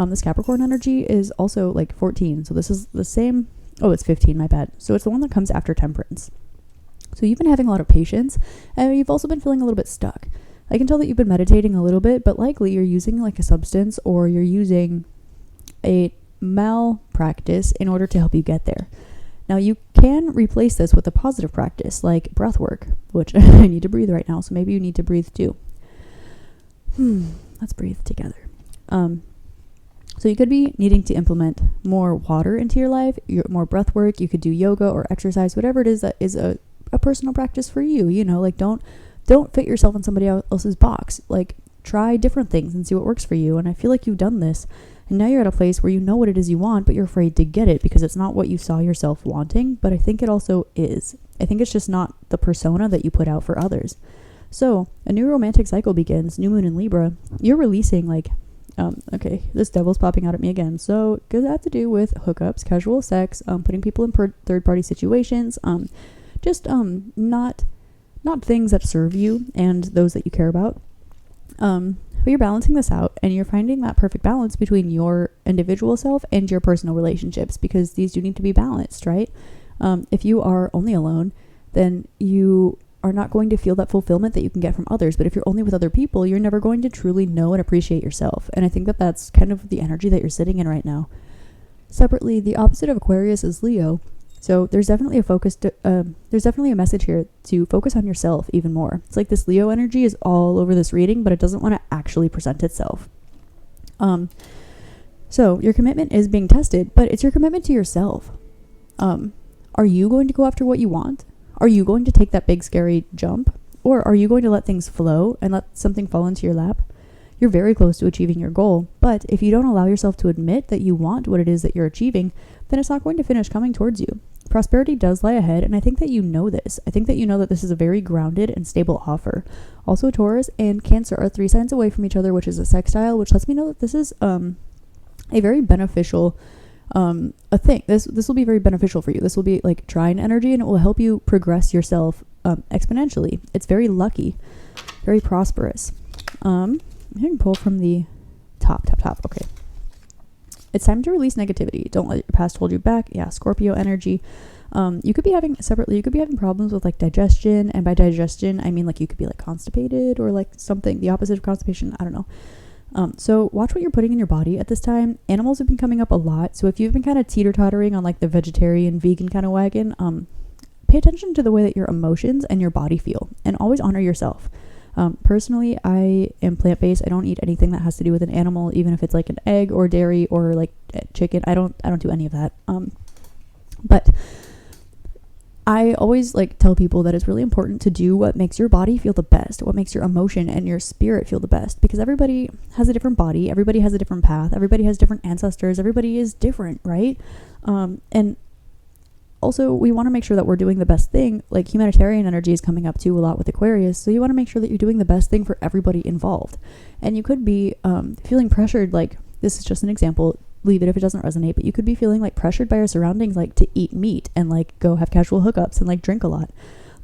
Speaker 1: This Capricorn energy is also like 14. So this is the same. Oh, it's 15, my bad. So it's the one that comes after Temperance. So you've been having a lot of patience, and you've also been feeling a little bit stuck. I can tell that you've been meditating a little bit, but likely you're using like a substance, or you're using a malpractice in order to help you get there. Now, you can replace this with a positive practice like breath work, which I need to breathe right now, so maybe you need to breathe too. Let's breathe together. So you could be needing to implement more water into your life, more breath work. You could do yoga or exercise, whatever it is that is a personal practice for you. You know, like don't fit yourself in somebody else's box. Like, try different things and see what works for you. And I feel like you've done this, and now you're at a place where you know what it is you want, but you're afraid to get it because it's not what you saw yourself wanting. But I think it also is. I think it's just not the persona that you put out for others. So a new romantic cycle begins, new moon in Libra. You're releasing like, okay, this devil's popping out at me again. So it could have to do with hookups, casual sex, putting people in third-party situations, not things that serve you and those that you care about. But you're balancing this out, and you're finding that perfect balance between your individual self and your personal relationships, because these do need to be balanced, right? If you are only alone, then you are not going to feel that fulfillment that you can get from others. But if you're only with other people, you're never going to truly know and appreciate yourself. And I think that that's kind of the energy that you're sitting in right now. Separately, the opposite of Aquarius is Leo. So there's definitely a message here to focus on yourself even more. It's like this Leo energy is all over this reading, but it doesn't want to actually present itself. So your commitment is being tested, but it's your commitment to yourself. Are you going to go after what you want? Are you going to take that big scary jump? Or are you going to let things flow and let something fall into your lap? You're very close to achieving your goal, but if you don't allow yourself to admit that you want what it is that you're achieving, then it's not going to finish coming towards you. Prosperity does lie ahead, and I think that you know this. I think that you know that this is a very grounded and stable offer. Also, Taurus and Cancer are 3 signs away from each other, which is a sextile, which lets me know that this is a very beneficial a thing. This will be very beneficial for you. This will be like trine energy, and it will help you progress yourself exponentially. It's very lucky, very prosperous. I'm going to pull from the top. Okay. It's time to release negativity. Don't let your past hold you back. Yeah, Scorpio energy. You could be having problems with like digestion, and by digestion I mean like you could be like constipated, or like something the opposite of constipation. I don't know. So watch what you're putting in your body at this time. Animals have been coming up a lot. So if you've been kind of teeter-tottering on like the vegetarian, vegan kind of wagon, pay attention to the way that your emotions and your body feel, and always honor yourself. Personally, I am plant-based. I don't eat anything that has to do with an animal, even if it's like an egg or dairy or like chicken. I don't do any of that. But I always like tell people that it's really important to do what makes your body feel the best, what makes your emotion and your spirit feel the best, because everybody has a different body, everybody has a different path, everybody has different ancestors, everybody is different, right? And also, we want to make sure that we're doing the best thing. Like, humanitarian energy is coming up too a lot with Aquarius, so you want to make sure that you're doing the best thing for everybody involved. And you could be feeling pressured, like, this is just an example, leave it if it doesn't resonate, but you could be feeling like pressured by your surroundings, like to eat meat and like go have casual hookups and like drink a lot.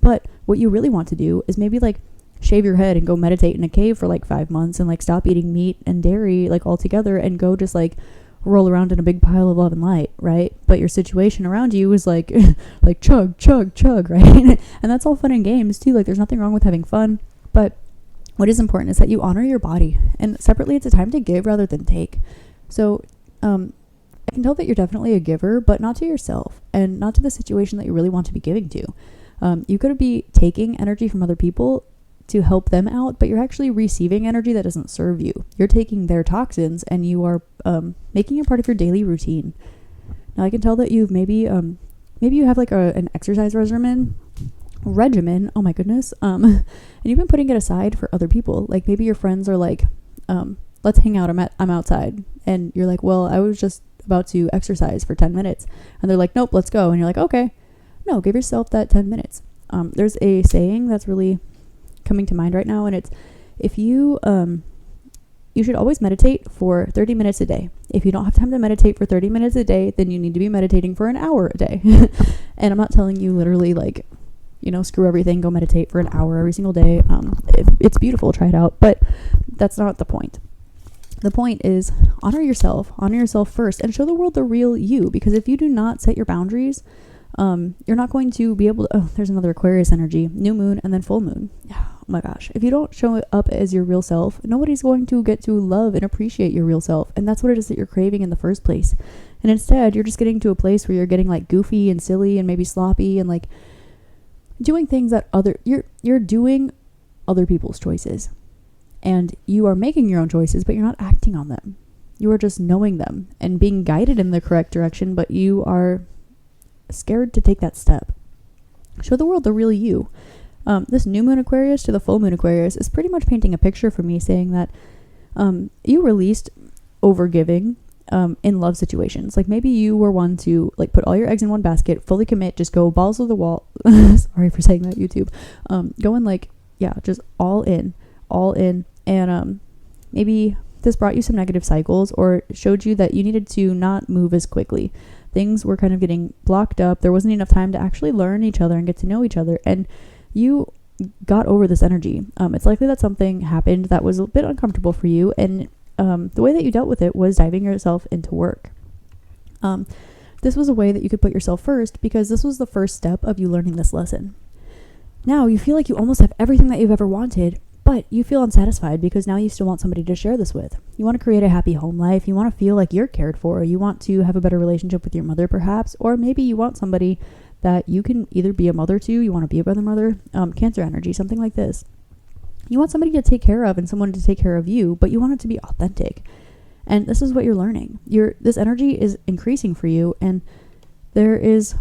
Speaker 1: But what you really want to do is maybe like shave your head and go meditate in a cave for like 5 months, and like stop eating meat and dairy like altogether, and go just like roll around in a big pile of love and light, right? But your situation around you is like like chug, right? And that's all fun and games too. Like, there's nothing wrong with having fun, but what is important is that you honor your body. And separately, it's a time to give rather than take. So I can tell that you're definitely a giver, but not to yourself and not to the situation that you really want to be giving to. You could be taking energy from other people to help them out, but you're actually receiving energy that doesn't serve you. You're taking their toxins and you are making it part of your daily routine. Now I can tell that you've maybe you have like an exercise regimen. Oh my goodness. And you've been putting it aside for other people. Like maybe your friends are like, let's hang out. I'm outside. And you're like, well, I was just about to exercise for 10 minutes. And they're like, nope, let's go. And you're like, okay. No, give yourself that 10 minutes. There's a saying that's really coming to mind right now, and it's if you should always meditate for 30 minutes a day. If you don't have time to meditate for 30 minutes a day, then you need to be meditating for an hour a day. And I'm not telling you literally like, screw everything, go meditate for an hour every single day. It's beautiful, try it out, but that's not the point. The point is honor yourself first and show the world the real you, because if you do not set your boundaries, you're not going to be able to, there's another Aquarius energy, new moon and then full moon. Oh my gosh. If you don't show up as your real self, nobody's going to get to love and appreciate your real self. And that's what it is that you're craving in the first place. And instead, you're just getting to a place where you're getting like goofy and silly and maybe sloppy and like doing things that you're doing other people's choices. And you are making your own choices, but you're not acting on them. You are just knowing them and being guided in the correct direction, but you are scared to take that step. Show the world the real you. This new moon Aquarius to the full moon Aquarius is pretty much painting a picture for me, saying that you released overgiving in love situations. Like maybe you were one to like put all your eggs in one basket, fully commit, just go balls to the wall. Sorry for saying that, YouTube. Going like, just all in. And maybe this brought you some negative cycles or showed you that you needed to not move as quickly. Things were kind of getting blocked up. There wasn't enough time to actually learn each other and get to know each other. And you got over this energy. It's likely that something happened that was a bit uncomfortable for you. And the way that you dealt with it was diving yourself into work. This was a way that you could put yourself first because this was the first step of you learning this lesson. Now you feel like you almost have everything that you've ever wanted, but you feel unsatisfied because now you still want somebody to share this with. You want to create a happy home life. You want to feel like you're cared for. You want to have a better relationship with your mother, perhaps. Or maybe you want somebody that you can either be a mother to. You want to be a better mother. Cancer energy, something like this. You want somebody to take care of and someone to take care of you, but you want it to be authentic. And this is what you're learning. This energy is increasing for you, and there is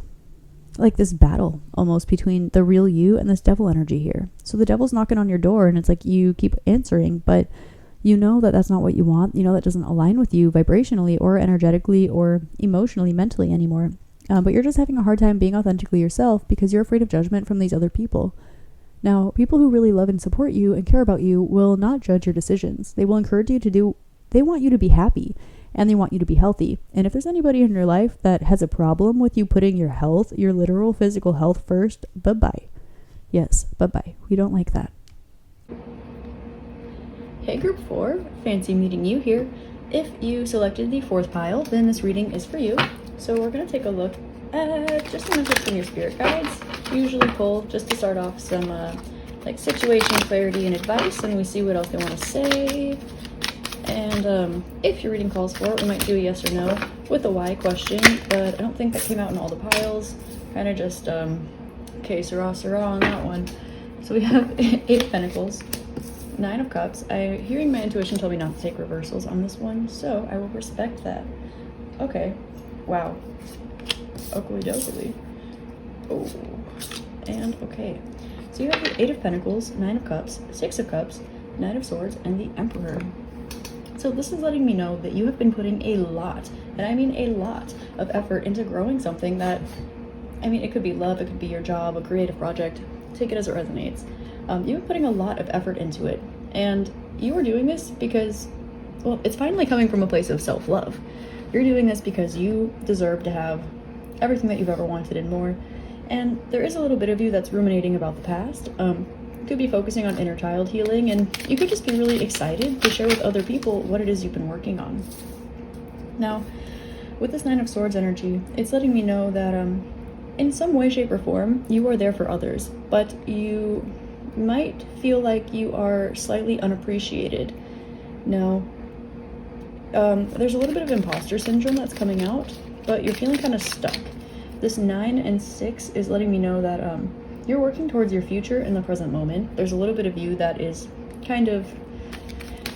Speaker 1: like this battle almost between the real you and this devil energy here. So the devil's knocking on your door and it's like you keep answering, but you know that that's not what you want. You know that doesn't align with you vibrationally or energetically or emotionally, mentally anymore. But you're just having a hard time being authentically yourself because you're afraid of judgment from these other people. Now, people who really love and support you and care about you will not judge your decisions. They will encourage you they want you to be happy. And they want you to be healthy. And if there's anybody in your life that has a problem with you putting your health, your literal physical health first, bye-bye. Yes, bye-bye. We don't like that. Hey Group 4, fancy meeting you here. If you selected the 4th pile, then this reading is for you. So we're going to take a look at just a message from your spirit guides. We usually pull just to start off some like situation, clarity, and advice, and we see what else they want to say. And if your reading calls for it, we might do a yes or no with a why question, but I don't think that came out in all the piles. Kind of just, okay, Syrah on that one. So we have 8 of Pentacles, 9 of Cups. Hearing my intuition told me not to take reversals on this one, so I will respect that. Okay, wow. Oakley dokley. Oh, and okay. So you have the 8 of Pentacles, 9 of Cups, 6 of Cups, 9 of Swords, and the Emperor. So this is letting me know that you have been putting a lot, and I mean a lot, of effort into growing something that, it could be love, it could be your job, a creative project, take it as it resonates. You've been putting a lot of effort into it, and you are doing this because, well, it's finally coming from a place of self-love. You're doing this because you deserve to have everything that you've ever wanted and more, and there is a little bit of you that's ruminating about the past. You could be focusing on inner child healing, and you could just be really excited to share with other people what it is you've been working on. Now, with this 9 of Swords energy, it's letting me know that in some way, shape, or form, you are there for others, but you might feel like you are slightly unappreciated. Now, there's a little bit of imposter syndrome that's coming out, but you're feeling kind of stuck. This 9 and 6 is letting me know that you're working towards your future in the present moment. There's a little bit of you that is kind of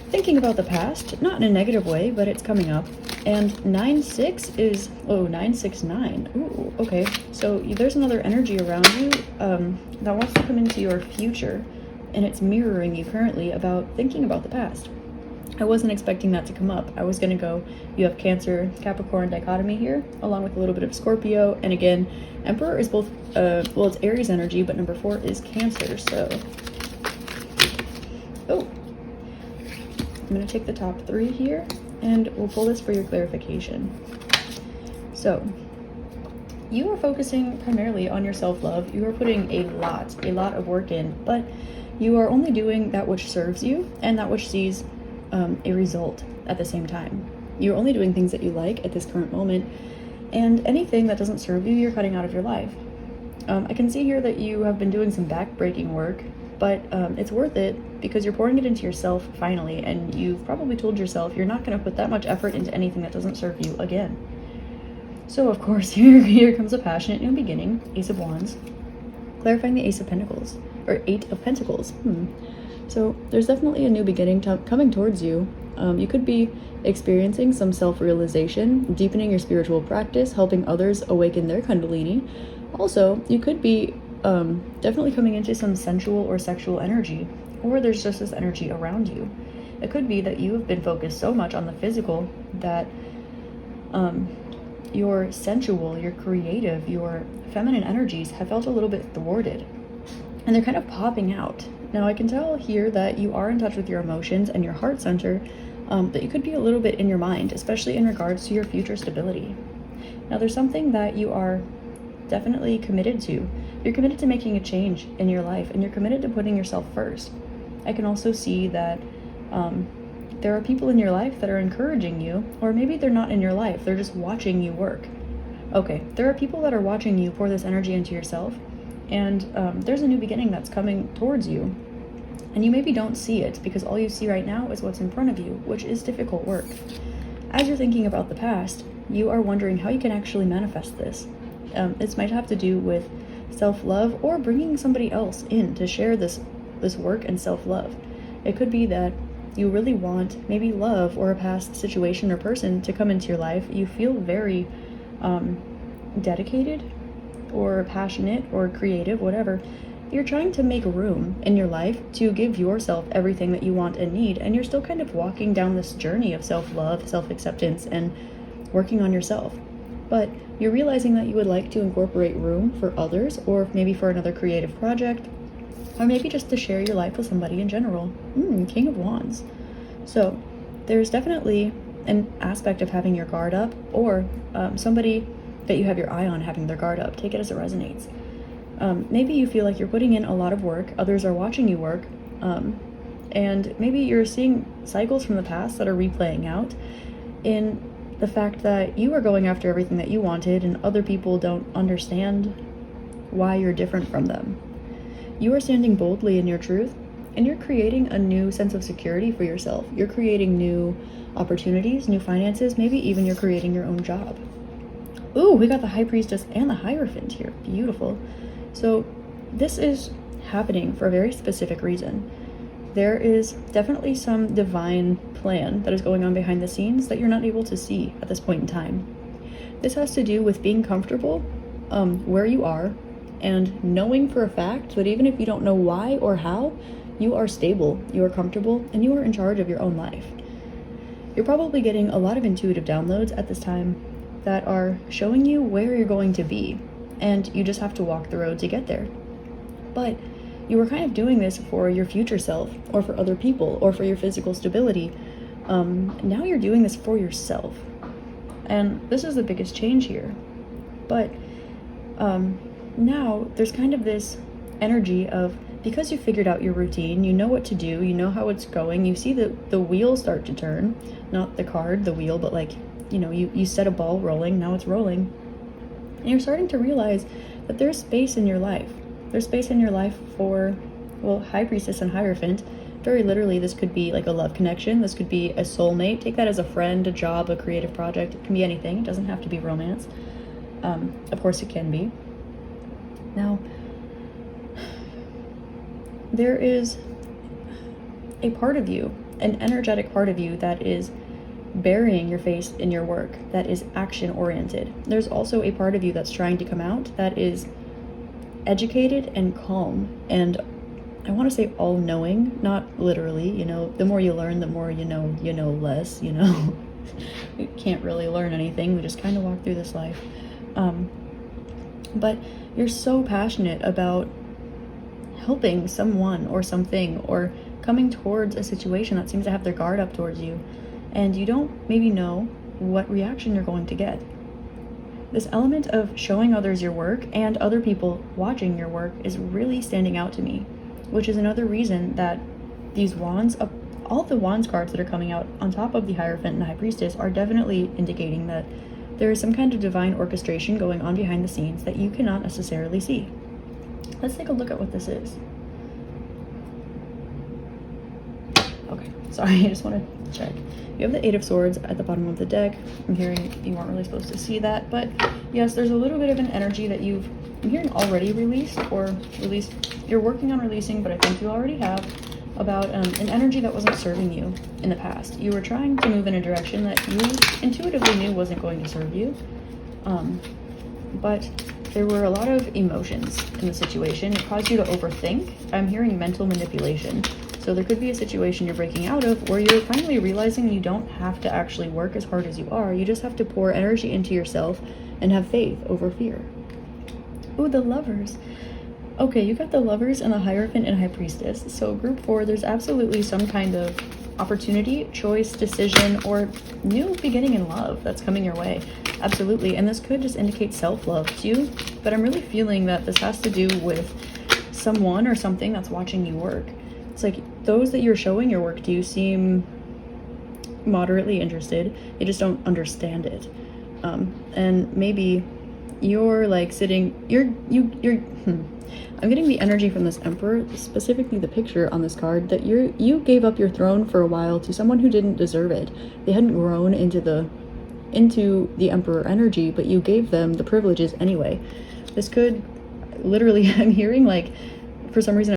Speaker 1: thinking about the past, not in a negative way, but it's coming up. And 9-6 is, 9-6-9. Ooh, okay. So there's another energy around you that wants to come into your future, and it's mirroring you currently about thinking about the past. I wasn't expecting that to come up. I was going to go, you have Cancer, Capricorn dichotomy here, along with a little bit of Scorpio. And again, Emperor is both, it's Aries energy, but number 4 is Cancer. So, I'm going to take the top 3 here, and we'll pull this for your clarification. So, you are focusing primarily on your self-love. You are putting a lot of work in, but you are only doing that which serves you and that which sees a result at the same time. You're only doing things that you like at this current moment, and anything that doesn't serve you, you're cutting out of your life. I can see here that you have been doing some back-breaking work, but it's worth it because you're pouring it into yourself finally, and you've probably told yourself you're not going to put that much effort into anything that doesn't serve you again. So of course, here comes a passionate new beginning, Ace of Wands, clarifying the Ace of Pentacles, or 8 of Pentacles. So there's definitely a new beginning coming towards you. You could be experiencing some self-realization, deepening your spiritual practice, helping others awaken their Kundalini. Also, you could be definitely coming into some sensual or sexual energy, or there's just this energy around you. It could be that you have been focused so much on the physical that your sensual, your creative, your feminine energies have felt a little bit thwarted, and they're kind of popping out. Now, I can tell here that you are in touch with your emotions and your heart center, but you could be a little bit in your mind, especially in regards to your future stability. Now, there's something that you are definitely committed to. You're committed to making a change in your life, and you're committed to putting yourself first. I can also see that there are people in your life that are encouraging you, or maybe they're not in your life, they're just watching you work. Okay, there are people that are watching you pour this energy into yourself, and there's a new beginning that's coming towards you. And you maybe don't see it because all you see right now is what's in front of you, which is difficult work. As you're thinking about the past, you are wondering how you can actually manifest this. This might have to do with self-love or bringing somebody else in to share this work and self-love. It could be that you really want maybe love or a past situation or person to come into your life. You feel very dedicated or passionate or creative, whatever. You're trying to make room in your life to give yourself everything that you want and need, and you're still kind of walking down this journey of self-love, self-acceptance, and working on yourself. But you're realizing that you would like to incorporate room for others, or maybe for another creative project, or maybe just to share your life with somebody in general. King of Wands. So there's definitely an aspect of having your guard up, or somebody that you have your eye on having their guard up. Take it as it resonates. Maybe you feel like you're putting in a lot of work, others are watching you work, and maybe you're seeing cycles from the past that are replaying out in the fact that you are going after everything that you wanted and other people don't understand why you're different from them. You are standing boldly in your truth, and you're creating a new sense of security for yourself. You're creating new opportunities, new finances, maybe even you're creating your own job. Ooh, we got the High Priestess and the Hierophant here. Beautiful. So this is happening for a very specific reason. There is definitely some divine plan that is going on behind the scenes that you're not able to see at this point in time. This has to do with being comfortable where you are, and knowing for a fact that even if you don't know why or how, you are stable, you are comfortable, and you are in charge of your own life. You're probably getting a lot of intuitive downloads at this time that are showing you where you're going to be, and you just have to walk the road to get there. But you were kind of doing this for your future self, or for other people, or for your physical stability. Now you're doing this for yourself. And this is the biggest change here. But now there's kind of this energy of, because you figured out your routine, you know what to do, you know how it's going, you see the wheel start to turn, not the card, the wheel, but like, you set a ball rolling, now it's rolling. And you're starting to realize that there's space in your life. There's space in your life for, High Priestess and Hierophant, very literally, this could be like a love connection. This could be a soulmate. Take that as a friend, a job, a creative project. It can be anything. It doesn't have to be romance. Of course it can be. Now, there is a part of you, an energetic part of you, that is burying your face in your work, that is action oriented. There's also a part of you that's trying to come out, that is educated and calm, and I want to say all knowing, not literally, you know, the more you learn, the more you know less, you know. We can't really learn anything, we just kind of walk through this life. But you're so passionate about helping someone or something, or coming towards a situation that seems to have their guard up towards you, and you don't maybe know what reaction you're going to get. This element of showing others your work and other people watching your work is really standing out to me, which is another reason that these wands, all the wands cards that are coming out on top of the Hierophant and High Priestess, are definitely indicating that there is some kind of divine orchestration going on behind the scenes that you cannot necessarily see. Let's take a look at what this is. Okay, sorry, I just want to check. You have the Eight of Swords at the bottom of the deck. I'm hearing you weren't really supposed to see that, but yes, there's a little bit of an energy that I'm hearing already released, or released, you're working on releasing, but I think you already have, about an energy that wasn't serving you in the past. You were trying to move in a direction that you intuitively knew wasn't going to serve you, but there were a lot of emotions in the situation. It caused you to overthink. I'm hearing mental manipulation. So there could be a situation you're breaking out of where you're finally realizing you don't have to actually work as hard as you are. You just have to pour energy into yourself and have faith over fear. Ooh, the Lovers. Okay, you got the Lovers and the Hierophant and High Priestess. So group 4, there's absolutely some kind of opportunity, choice, decision, or new beginning in love that's coming your way. Absolutely. And this could just indicate self-love too, but I'm really feeling that this has to do with someone or something that's watching you work. It's like those that you're showing your work to seem moderately interested. They just don't understand it. And maybe you're like sitting, I'm getting the energy from this Emperor, specifically the picture on this card, that you gave up your throne for a while to someone who didn't deserve it. They hadn't grown into the Emperor energy, but you gave them the privileges anyway. This could literally, I'm hearing, like, for some reason